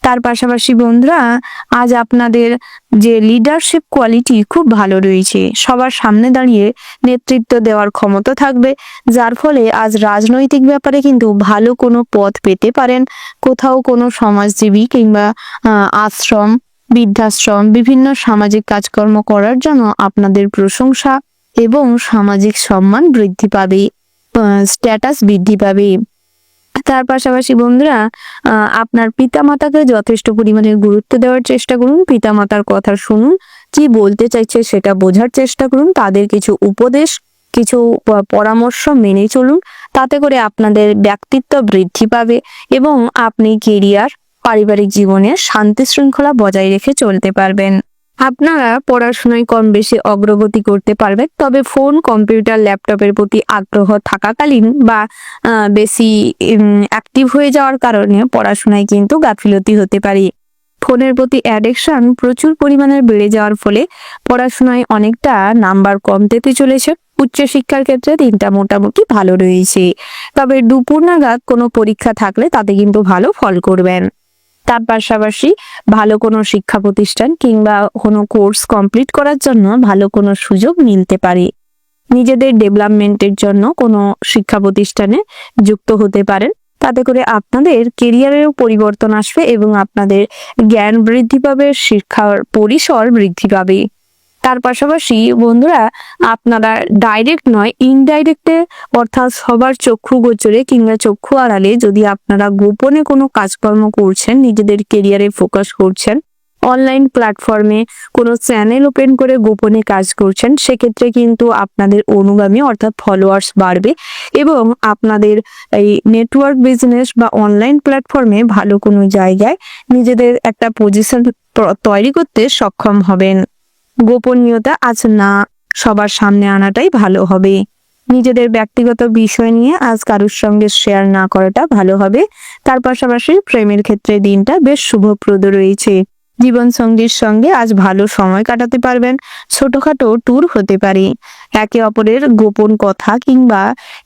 তার পাশাপাশি বন্ধুরা, আজ আপনাদের যে লিডারশিপ কোয়ালিটি খুব ভালো রয়েছে, সবার সামনে দাঁড়িয়ে নেতৃত্ব দেওয়ার ক্ষমতা থাকবে, যার ফলে আজ রাজনৈতিক ব্যাপারে কিন্তু ভালো কোনো পদ পেতে পারেন। কোথাও কোনো সমাজজীবী কিংবা আশ্রম, বৃদ্ধাশ্রম, বিভিন্ন সামাজিক কাজকর্ম করার জন্য আপনাদের প্রশংসা এবং সামাজিক সম্মান বৃদ্ধি পাবে, স্ট্যাটাস বৃদ্ধি পাবে। তার পাশাপাশি বন্ধুরা, আপনার পিতামাতাকে যথেষ্ট পরিমাণে গুরুত্ব দেওয়ার চেষ্টা করুন। পিতামাতার কথা শুনুন, কি বলতে চাইছে সেটা বোঝার চেষ্টা করুন, তাদের কিছু উপদেশ, কিছু পরামর্শ মেনে চলুন। তাতে করে আপনাদের ব্যক্তিত্ব বৃদ্ধি পাবে এবং আপনি কেরিয়ার, পারিবারিক জীবনে শান্তি শৃঙ্খলা বজায় রেখে চলতে পারবেন। আপনারা পড়াশোনায় কম বেশি অগ্রগতি করতে পারবেন, তবে ফোন, কম্পিউটার, ল্যাপটপের প্রতি আগ্রহ থাকাকালীন বা বেশি অ্যাক্টিভ হয়ে যাওয়ার কারণে পড়াশোনায় কিন্তু গাফিলতি হতে পারে। ফোনের প্রতি অ্যাডিকশন প্রচুর পরিমাণে বেড়ে যাওয়ার ফলে পড়াশোনায় অনেকটা নাম্বার কম পেতে চলেছে। উচ্চশিক্ষার ক্ষেত্রে দিনটা মোটামুটি ভালো রয়েছে, তবে দুপুর নাগাদ কোনো পরীক্ষা থাকলে তাতে কিন্তু ভালো ফল করবেন। তার পাশাপাশি ভালো কোনো শিক্ষা প্রতিষ্ঠান কিংবা কোনো কোর্স কমপ্লিট করার জন্য ভালো কোনো সুযোগ মিলতে পারে। নিজেদের ডেভেলপমেন্টের জন্য কোনো শিক্ষা প্রতিষ্ঠানে যুক্ত হতে পারেন, তাতে করে আপনাদের কেরিয়ারেও পরিবর্তন আসবে এবং আপনাদের জ্ঞান বৃদ্ধি পাবে, শিক্ষার পরিসর বৃদ্ধি পাবে। তার পাশাপাশি বন্ধুরা, আপনারা ডাইরেক্ট নয় ইনডাইরেক্টে, অর্থাৎ সবার চক্ষু গোচরে কিংবা চক্ষু আড়ালে যদি আপনারা গোপনে কোনো কাজকর্ম করছেন, নিজেদের কেরিয়ারে ফোকাস করছেন, অনলাইন প্ল্যাটফর্মে কোনো চ্যানেল ওপেন করে গোপনে কাজ করছেন, সেক্ষেত্রে কিন্তু আপনাদের অনুগামী অর্থাৎ ফলোয়ার্স বাড়বে এবং আপনাদের এই নেটওয়ার্ক বিজনেস বা অনলাইন প্ল্যাটফর্মে ভালো কোনো জায়গায় নিজেদের একটা পজিশন তৈরি করতে সক্ষম হবেন। গোপনীয়তা আজ না সবার সামনে আনাটাই ভালো হবে। নিজেদের ব্যক্তিগত বিষয় নিয়ে আজ কারোর সঙ্গে শেয়ার না করাটা ভালো হবে। তার পাশাপাশি প্রেমের ক্ষেত্রে দিনটা বেশ শুভপ্রদ রয়েছে। জীবন সঙ্গীর সঙ্গে আজ ভালো সময় কাটাতে পারবেন। ছোটখাটো ট্যুর হতে পারে। একে অপরের গোপন কথা কিংবা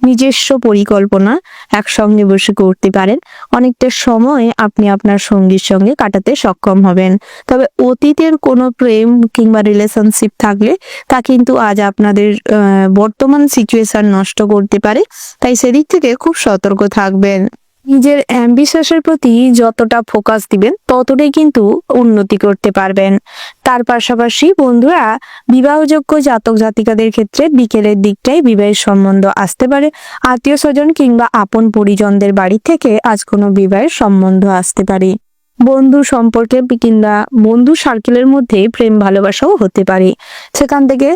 নিজস্ব পরিকল্পনা একসঙ্গে বসে করতে পারেন। অনেকটা সময় আপনি আপনার সঙ্গীর সঙ্গে কাটাতে সক্ষম হবেন। তবে অতীতের কোনো প্রেম কিংবা রিলেশনশিপ থাকলে তা কিন্তু আজ আপনাদের বর্তমান সিচুয়েশন নষ্ট করতে পারে, তাই সেদিক থেকে খুব সতর্ক থাকবেন। নিজের অ্যাম্বিশনের প্রতি যতটা ফোকাস দিবেন ততটাই কিন্তু উন্নতি করতে পারবেন। তার পাশাপাশি বন্ধুরা, বিবাহযোগ্য জাতক জাতিকাদের ক্ষেত্রে বিকেলের দিকটাই বিবাহের সম্বন্ধ আসতে পারে। আত্মীয় স্বজন কিংবা আপন পরিজনদের বাড়ি থেকে আজ কোনো বিবাহের সম্বন্ধ আসতে পারে। বন্ধু সম্পর্কে কিংবা বন্ধু সার্কেলের মধ্যে প্রেম ভালোবাসাও হতে পারে, সেখান থেকে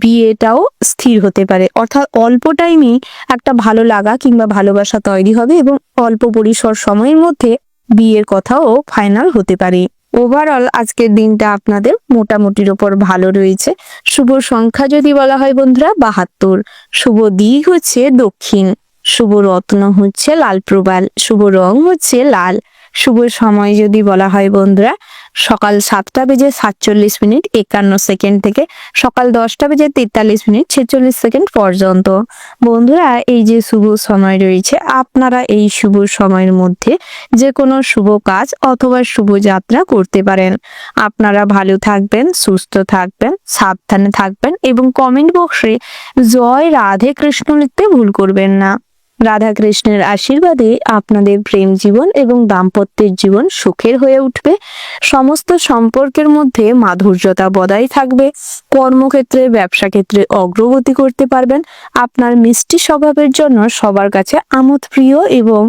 বিয়েটাও স্থির হতে পারে। অর্থাৎ অল্প টাইমে একটা ভালো লাগা কিংবা ভালোবাসা তৈরি হবে এবং অল্প পরিসর সময়ের মধ্যে বিয়ের কথাও ফাইনাল হতে পারে। ওভারঅল আজকের দিনটা আপনাদের মোটামুটির ওপর ভালো রয়েছে। শুভ সংখ্যা যদি বলা হয় বন্ধুরা 72, শুভ দিক হচ্ছে দক্ষিণ, শুভ রত্ন হচ্ছে লাল প্রবাল, শুভ রং হচ্ছে লাল, শুভ সময় যদি বলা হয় বন্ধুরা সকাল 7:47:51 থেকে সকাল 10:43:46 পর্যন্ত। বন্ধুরা এই যে শুভ সময় রয়েছে, আপনারা এই শুভ সময়ের মধ্যে যে কোনো শুভ কাজ অথবা শুভ যাত্রা করতে পারেন। আপনারা ভালো থাকবেন, সুস্থ থাকবেন, সাবধানে থাকবেন এবং কমেন্ট বক্সে জয় রাধে কৃষ্ণ লিখতে ভুল করবেন না। রাধা কৃষ্ণের আশীর্বাদে আপনাদের প্রেম জীবন এবং দাম্পত্যের জীবন সুখের হয়ে উঠবে। সমস্ত সম্পর্কের মধ্যে মাধুর্যতা বজায় থাকবে। কর্মক্ষেত্রে, ব্যবসা ক্ষেত্রে অগ্রগতি করতে পারবেন। আপনার মিষ্টি স্বভাবের জন্য সবার কাছে আমোদ প্রিয় এবং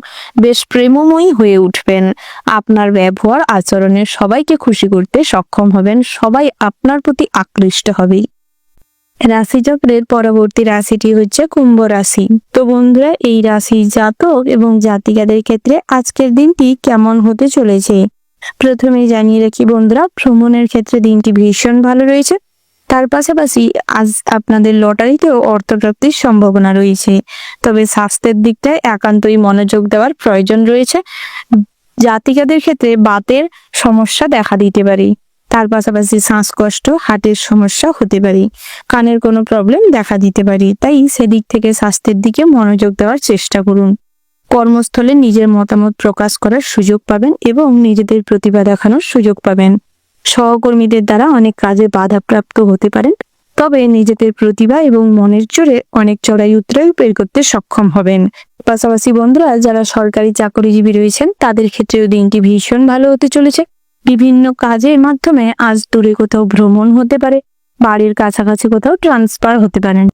বেশ প্রেমময়ী হয়ে উঠবেন। আপনার ব্যবহার আচরণে সবাইকে খুশি করতে সক্ষম হবেন। সবাই আপনার প্রতি আকৃষ্ট হবে। রাশিচক্রের পরবর্তী রাশিটি হচ্ছে কুম্ভ রাশি। তো বন্ধুরা এই রাশি জাতক এবং জাতিকাদের ক্ষেত্রে আজকের দিনটি কেমন হতে চলেছে প্রথমেই জানিয়ে রাখি বন্ধুরা, ভ্রমণের ক্ষেত্রে দিনটি ভীষণ ভালো রয়েছে। তার পাশাপাশি আজ আপনাদের লটারিতেও অর্থপ্রাপ্তির সম্ভাবনা রয়েছে। তবে স্বাস্থ্যের দিকটায় একান্তই মনোযোগ দেওয়ার প্রয়োজন রয়েছে। জাতিকাদের ক্ষেত্রে বাতের সমস্যা দেখা দিতে পারে। তার পাশাপাশি শ্বাসকষ্ট, হার্টের সমস্যা হতে পারে, কানের কোনো প্রবলেম দেখা দিতে পারে। তাই সেদিক থেকে স্বাস্থ্যের দিকে মনোযোগ দেওয়ার চেষ্টা করুন। কর্মস্থলে নিজের মতামত প্রকাশ করার সুযোগ পাবেন এবং নিজেদের প্রতিভা দেখানোর সুযোগ পাবেন। সহকর্মীদের দ্বারা অনেক কাজে বাধাপ্রাপ্ত হতে পারেন, তবে নিজেদের প্রতিভা এবং মনের জোরে অনেক চড়াই উতরাই বের করতে সক্ষম হবেন। পাশাপাশি বন্ধুরা যারা সরকারি চাকরিজীবী রয়েছেন তাদের ক্ষেত্রেও দিনটি ভীষণ ভালো হতে চলেছে। বিভিন্ন কাজের মাধ্যমে আজ দূরে কোথাও ভ্রমণ হতে পারে, বাড়ির কাছাকাছি কোথাও ট্রান্সফার হতে পারেন।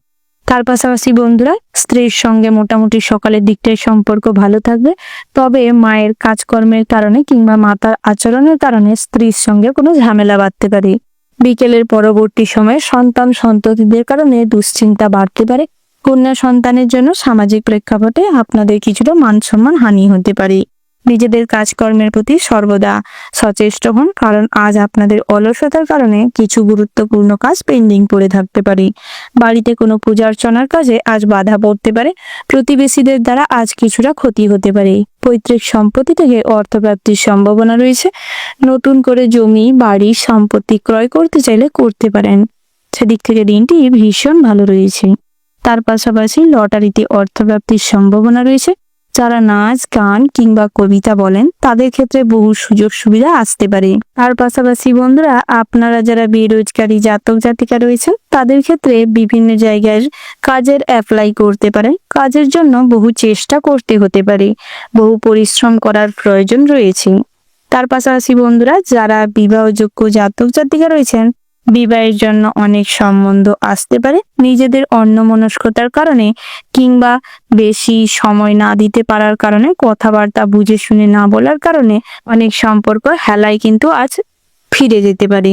তার পাশাপাশি বন্ধুরা স্ত্রীর সঙ্গে মোটামুটি সকালের দিকটায় সম্পর্ক ভালো থাকবে, তবে মায়ের কাজকর্মের কারণে কিংবা মাতার আচরণের কারণে স্ত্রীর সঙ্গে কোনো ঝামেলা বাঁধতে পারে। বিকেলের পরবর্তী সময়ে সন্তান সন্ততিদের কারণে দুশ্চিন্তা বাড়তে পারে। কন্যা সন্তানের জন্য সামাজিক প্রেক্ষাপটে আপনাদের কিছুটা মান সম্মান হানি হতে পারে। নিজেদের কাজকর্মের প্রতি সর্বদা সচেষ্ট হন, কারণ আজ আপনাদের অলসতার কারণে কিছু গুরুত্বপূর্ণ কাজ পেন্ডিং পড়ে থাকতে পারে। বাড়িতে কোনো পূজা অর্চনার কাজে আজ বাধা পড়তে পারে। প্রতিবেশীদের দ্বারা আজ কিছুটা ক্ষতি হতে পারে। পৈতৃক সম্পত্তি থেকে অর্থপ্রাপ্তির সম্ভাবনা রয়েছে। নতুন করে জমি, বাড়ি, সম্পত্তি ক্রয় করতে চাইলে করতে পারেন। সেদিক থেকে দিনটি ভীষণ ভালো রয়েছে। তার পাশাপাশি লটারিতে অর্থপ্রাপ্তির সম্ভাবনা রয়েছে। যারা নাচ, গান কিংবা কবিতা বলেন তাদের ক্ষেত্রে বহু সুযোগ সুবিধা আসতে পারে। তার পাশাপাশি বন্ধুরা আপনারা যারা বেরোজগারি জাতক জাতিকা রয়েছেন তাদের ক্ষেত্রে বিভিন্ন জায়গায় কাজের অ্যাপ্লাই করতে পারেন। কাজের জন্য বহু চেষ্টা করতে হতে পারে, বহু পরিশ্রম করার প্রয়োজন রয়েছে। তার পাশাপাশি বন্ধুরা যারা বিবাহযোগ্য জাতক জাতিকা রয়েছেন বিবাহের জন্য অনেক সম্বন্ধ আসতে পারে। নিজেদের অন্যমনস্কতার কারণে কিংবা বেশি সময় না দিতে পারার কারণে, কথাবার্তা বুঝে শুনে না বলার কারণে অনেক সম্পর্ক হেলায় কিন্তু আজ ফিরে যেতে পারে,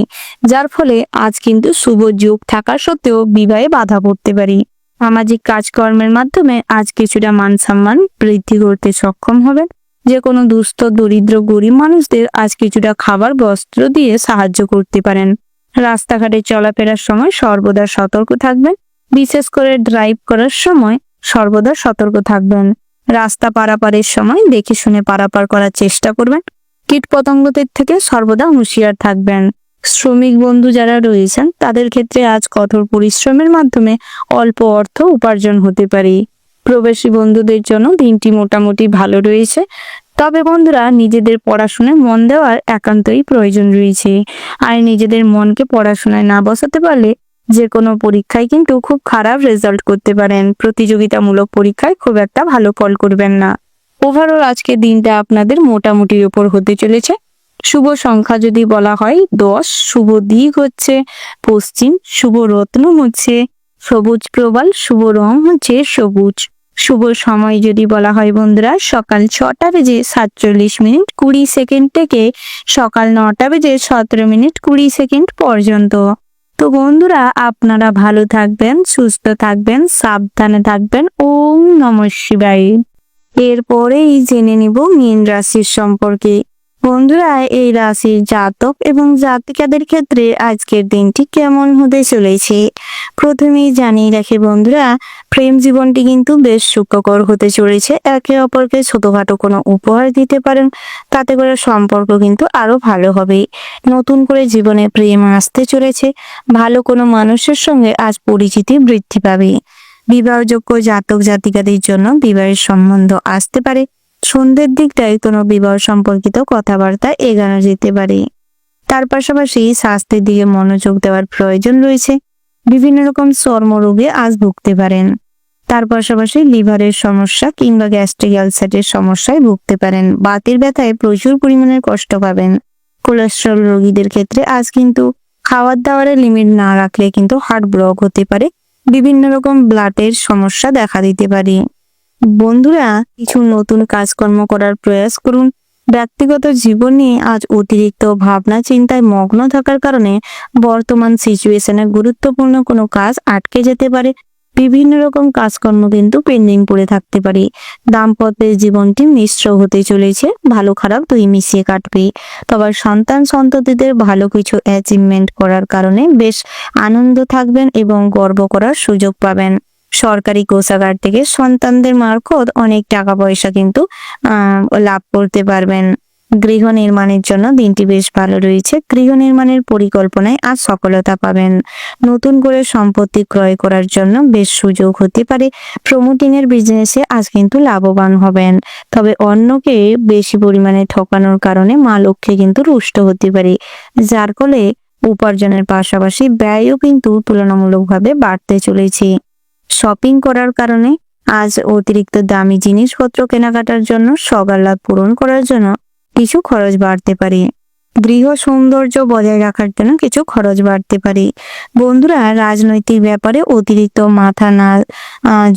যার ফলে আজ কিন্তু শুভ যোগ থাকা সত্ত্বেও বিবাহে বাধা পড়তে পারে। সামাজিক কাজকর্মের মাধ্যমে আজ কিছুটা মান সম্মান বৃদ্ধি করতে সক্ষম হবেন। যে কোনো দুস্থ দরিদ্র গরিব মানুষদের আজ কিছুটা খাবার বস্ত্র দিয়ে সাহায্য করতে পারেন। রাস্তাঘাটে চলাফেরার সময় সর্বদা সতর্ক থাকবেন। বিশেষ করে ড্রাইভ করার সময় সর্বদা সতর্ক থাকবেন। রাস্তা পারাপারের সময় দেখে শুনে পারাপার করার চেষ্টা করবেন। কীটপতঙ্গদের থেকে সর্বদা হুঁশিয়ার থাকবেন। শ্রমিক বন্ধু যারা রয়েছেন তাদের ক্ষেত্রে আজ কঠোর পরিশ্রমের মাধ্যমে অল্প অর্থ উপার্জন হতে পারে। প্রবাসী বন্ধুদের জন্য দিনটি মোটামুটি ভালো রয়েছে, তবে বন্ধুরা নিজেদের পড়াশোনায় মন দেওয়ার একান্তই প্রয়োজন রয়েছে। আর নিজেদের মনকে পড়াশোনায় না বসাতে পারলে যে কোনো পরীক্ষায় কিন্তু খুব খারাপ রেজাল্ট করতে পারেন। প্রতিযোগিতামূলক পরীক্ষায় খুব একটা ভালো ফল করবেন না। ওভারঅল আজকের দিনটা আপনাদের মোটামুটির উপর হতে চলেছে। শুভ সংখ্যা যদি বলা হয় 10, শুভ দিক হচ্ছে পশ্চিম, শুভ রত্ন হচ্ছে সবুজ প্রবাল, শুভ রং হচ্ছে সবুজ। শুভ সময় যদি বলা হয় বন্ধুরা সকাল 6:47:20 থেকে সকাল 9:17:20 পর্যন্ত। তো বন্ধুরা আপনারা ভালো থাকবেন, সুস্থ থাকবেন, সাবধানে থাকবেন। ওম নমঃ শিবায়। এরপরেই জেনে নিব মীন রাশির সম্পর্কে। বন্ধুরা, এই রাশির জাতক এবং জাতিকাদের ক্ষেত্রে আজকের দিনটি কেমন হতে চলেছে প্রথমেই জানিয়ে রাখি বন্ধুরা, প্রেম জীবনটি কিন্তু বেশ সুখকর হতে চলেছে। একে অপরকে ছোটখাটো কোনো উপহার দিতে পারেন, তাতে করে সম্পর্ক কিন্তু আরো ভালো হবে। নতুন করে জীবনে প্রেম আসতে চলেছে, ভালো কোনো মানুষের সঙ্গে আজ পরিচিতি বৃদ্ধি পাবে। বিবাহযোগ্য জাতক জাতিকাদের জন্য বিবাহের সম্বন্ধ আসতে পারে। সন্ধ্যের দিকটায় কোনো বিবাহ সম্পর্কিত কথাবার্তা এগোনো যেতে পারে। তার পাশাপাশি স্বাস্থ্যের দিকে মনোযোগ দেওয়ার প্রয়োজন রয়েছে। বিভিন্ন রকম চর্মরোগে আজ ভুগতে পারেন। তার পাশাপাশি লিভারের সমস্যা কিংবা গ্যাস্ট্রিক আলসারের সমস্যায় ভুগতে পারেন। বাতের ব্যথায় প্রচুর পরিমাণে কষ্ট পাবেন। কোলেস্ট্রল রোগীদের ক্ষেত্রে আজ কিন্তু খাবার দাবারের লিমিট না রাখলে কিন্তু হার্ট ব্লক হতে পারে। বিভিন্ন রকম ব্লাডের সমস্যা দেখা দিতে পারে। বন্ধুরা, কিছু নতুন কাজকর্ম করার প্রয়াস করুন। ব্যক্তিগত জীবন নিয়ে আজ অতিরিক্ত ভাবনা চিন্তায় মগ্ন থাকার কারণে বর্তমান সিচুয়েশনে গুরুত্বপূর্ণ কোনো কাজ আটকে যেতে পারে। বিভিন্ন রকম কাজকর্ম কিন্তু পেন্ডিং পড়ে থাকতে পারে। দাম্পত্যের জীবনটি মিশ্র হতে চলেছে, ভালো খারাপ দুই মিশিয়ে কাটবে। তবে সন্তান সন্ততিদের ভালো কিছু অ্যাচিভমেন্ট করার কারণে বেশ আনন্দ থাকবেন এবং গর্ব করার সুযোগ পাবেন। সরকারি কোষাগার থেকে সন্তানদের মারফত অনেক টাকা পয়সা কিন্তু লাভ করতে পারবেন। গৃহ নির্মাণের জন্য দিনটি বেশ ভালো রয়েছে। গৃহ নির্মাণের পরিকল্পনায় আজ সফলতা পাবেন। নতুন করে সম্পত্তি ক্রয় করার জন্য বেশ সুযোগ হতে পারে। প্রমোটিং এর বিজনেসে আজ কিন্তু লাভবান হবেন। তবে অন্যকে বেশি পরিমাণে ঠকানোর কারণে মা লক্ষ্মী কিন্তু রুষ্ট হতে পারে, যার ফলে উপার্জনের পাশাপাশি ব্যয়ও কিন্তু তুলনামূলকভাবে বাড়তে চলেছে। শপিং করার কারণে আজ অতিরিক্ত দামি জিনিসপত্র কেনাকাটার জন্য সগাল্লাদ পূরণ করার জন্য কিছু খরচ বাড়তে পারে। গৃহ সৌন্দর্য বজায় রাখার জন্য কিছু খরচ বাড়তে পারে। বন্ধুরা, রাজনৈতিক ব্যাপারে অতিরিক্ত মাথা না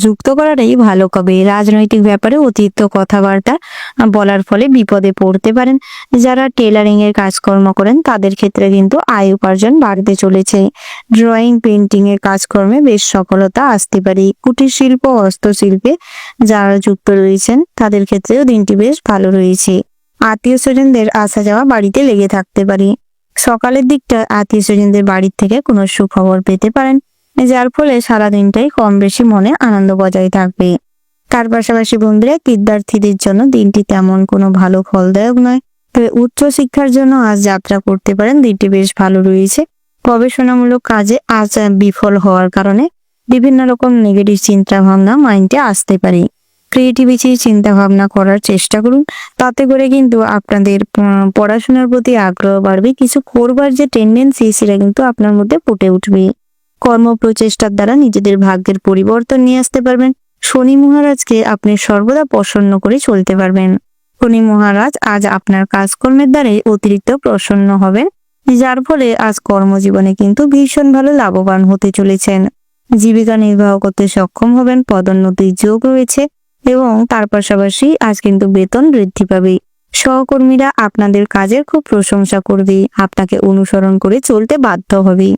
যুক্ত করাটাই ভালো হবে। রাজনৈতিক ব্যাপারে অতিরিক্ত কথাবার্তা বলার ফলে বিপদে পড়তে পারেন। যারা টেলারিং এর কাজকর্ম করেন তাদের ক্ষেত্রে কিন্তু আয় উপার্জন বাড়তে চলেছে। ড্রয়িং পেন্টিং এর কাজকর্মে বেশ সফলতা আসতে পারে। কুটির শিল্প হস্তশিল্পে যারা যুক্ত রয়েছেন তাদের ক্ষেত্রেও দিনটি বেশ ভালো রয়েছে। আত্মীয় স্বজনদের আসা যাওয়া বাড়িতে লেগে থাকতে পারে। সকালের দিকটা আত্মীয় স্বজনদের বাড়ির থেকে কোনো সুখবর পেতে পারেন, যার ফলে সারাদিনটাই কম বেশি মনে আনন্দ বজায় থাকবে। তার পাশাপাশি বন্ধুরা, বিদ্যার্থীদের জন্য দিনটি তেমন কোনো ভালো ফলদায়ক নয়। তবে উচ্চ শিক্ষার জন্য আজ যাত্রা করতে পারেন। দিনটি বেশ ভালো রয়েছে। গবেষণামূলক কাজে আজ বিফল হওয়ার কারণে বিভিন্ন রকম নেগেটিভ চিন্তা ভাবনা মাইন্ডে আসতে পারে। ক্রিয়েটিভিটি চিন্তা ভাবনা করার চেষ্টা করুন, তাতে করে কিন্তু আপনাদের পড়াশোনার প্রতি আগ্রহ বাড়বে। কিছু করবার যে টেন্ডেন্সি সেটা কিন্তু আপনার মধ্যে ফুটে উঠবে। কর্ম প্রচেষ্টার দ্বারা নিজেদের ভাগ্যের পরিবর্তন নিয়ে আসতে পারবেন। শনি মহারাজকে আপনি সর্বদা প্রসন্ন করে চলতে পারবেন। শনি মহারাজ আজ আপনার কাজকর্মের দ্বারাই অতিরিক্ত প্রসন্ন হবেন, যার ফলে আজ কর্মজীবনে কিন্তু ভীষণ ভালো লাভবান হতে চলেছেন। জীবিকা নির্বাহ করতে সক্ষম হবেন। পদোন্নতির যোগ রয়েছে এবং তার পাশাপাশি আজ কিন্তু বেতন বৃদ্ধি পাবে। সহকর্মীরা আপনাদের কাজের খুব প্রশংসা করবে, আপনাকে অনুসরণ করে চলতে বাধ্য হবে।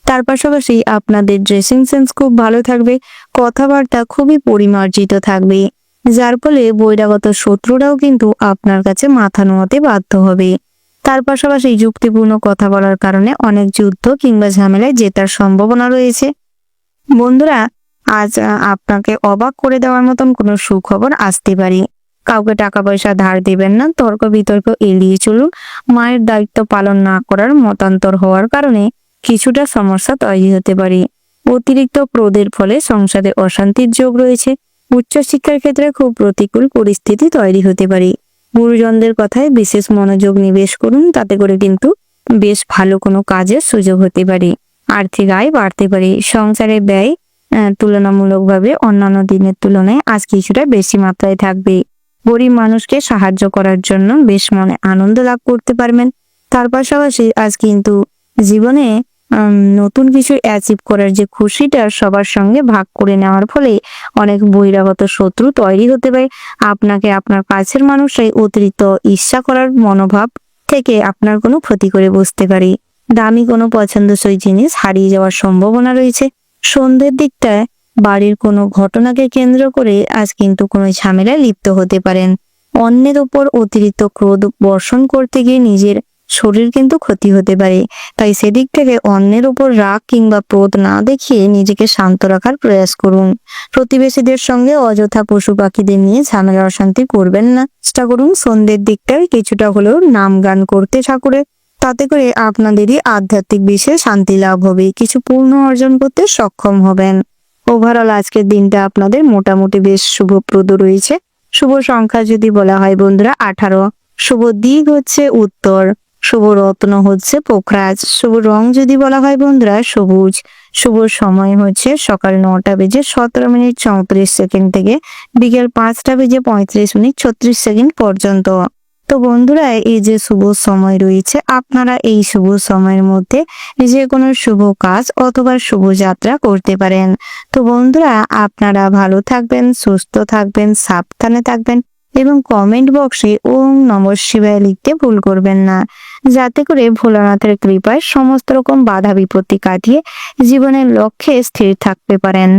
তার পাশাপাশি আপনাদের ড্রেসিং সেন্স খুব ভালো থাকবে। কথাবার্তা খুবই পরিমার্জিত থাকবে, যার ফলে বহিরাগত শত্রুরাও কিন্তু আপনার কাছে মাথা নোয়াতে বাধ্য হবে। তার পাশাপাশি যুক্তিপূর্ণ কথা বলার কারণে অনেক যুদ্ধ কিংবা ঝামেলায় জেতার সম্ভাবনা রয়েছে। বন্ধুরা, আজ আপনাকে অবাক করে দেওয়ার মতন কোনো সুখবর আসতে পারে। কাউকে টাকা পয়সা ধার দিবেন না। তর্ক বিতর্ক এড়িয়ে চলুন। মায়ের দায়িত্ব পালন না করার মতান্তর হওয়ার কারণে কিছুটা সমস্যা তৈরি হতে পারে। অতিরিক্ত ক্রোধের ফলে সংসারে অশান্তির যোগ রয়েছে। উচ্চশিক্ষার ক্ষেত্রে খুব প্রতিকূল পরিস্থিতি তৈরি হতে পারে। গুরুজনদের কথায় বিশেষ মনোযোগ নিবেশ করুন, তাতে করে কিন্তু বেশ ভালো কোনো কাজের সুযোগ হতে পারে। আর্থিক আয় বাড়তে পারে। সংসারে ব্যয় তুলনামূলকভাবে অন্যান্য দিনের তুলনায় আজ কিছুটা বেশি মাত্রায় থাকবে। গরিব মানুষকে সাহায্য করার জন্য বেশ মনে আনন্দ লাভ করতে পারবেন। তার পাশাপাশি আজ কিন্তু জীবনে নতুন কিছু অ্যাচিভ করার যে খুশিটা সবার সঙ্গে ভাগ করে নেওয়ার ফলে অনেক বহিরাগত শত্রু তৈরি হতে পারে। আপনাকে আপনার কাছের মানুষরাই অতিরিক্ত ঈর্ষা করার মনোভাব থেকে আপনার কোনো ক্ষতি করে বসতে পারে। দামি কোনো পছন্দসই জিনিস হারিয়ে যাওয়ার সম্ভাবনা রয়েছে। সন্ধ্যের দিকটায় বাড়ির কোনো ঘটনাকে কেন্দ্র করে আজ কিন্তু কোনো ঝামেলায় লিপ্ত হতে পারেন। অন্যের উপর অতিরিক্ত ক্রোধ বর্ষণ করতে গিয়ে নিজের শরীর কিন্তু ক্ষতি হতে পারে। তাই সেদিক থেকে অন্যের উপর রাগ কিংবা ক্রোধ না দেখিয়ে নিজেকে শান্ত রাখার প্রয়াস করুন। প্রতিবেশীদের সঙ্গে অযথা পশু পাখিদের নিয়ে ঝামেলা অশান্তি করবেন না। চেষ্টা করুন সন্ধ্যের দিকটায় কিছুটা হলেও নাম গান করতে ঠাকুরের। তাতে করে আপনাদেরই আধ্যাত্মিক বিষয়ে শান্তি লাভ হবে, কিছু পূর্ণ অর্জন করতে সক্ষম হবেন। ওভারঅল আজকের দিনটা আপনাদের মোটামুটি বেশ শুভপ্রদ রয়েছে। শুভ সংখ্যা যদি বলা হয় বন্ধুরা 18, শুভ দিক হচ্ছে উত্তর, শুভ রত্ন হচ্ছে পোখরাজ, শুভ রং যদি বলা হয় বন্ধুরা সবুজ, শুভ সময় হচ্ছে সকাল 9টা বেজে 17 মিনিট 34 সেকেন্ড থেকে বিকেল 5টা বেজে 35 মিনিট 36 সেকেন্ড পর্যন্ত। তো বন্ধুরা এই যে শুভ সময় রয়েছে, আপনারা এই শুভ সময়ের মধ্যে যে কোনো শুভ কাজ অথবা শুভ যাত্রা করতে পারেন। তো বন্ধুরা আপনারা ভালো থাকবেন, সুস্থ থাকবেন, সাবধানে থাকবেন এবং কমেন্ট বক্সে ওম নমঃ শিবায় লিখতে ভুল করবেন না, যাতে করে ভোলানাথের কৃপায় সমস্ত রকম বাধা বিপত্তি কাটিয়ে জীবনের লক্ষ্যে স্থির থাকতে পারেন।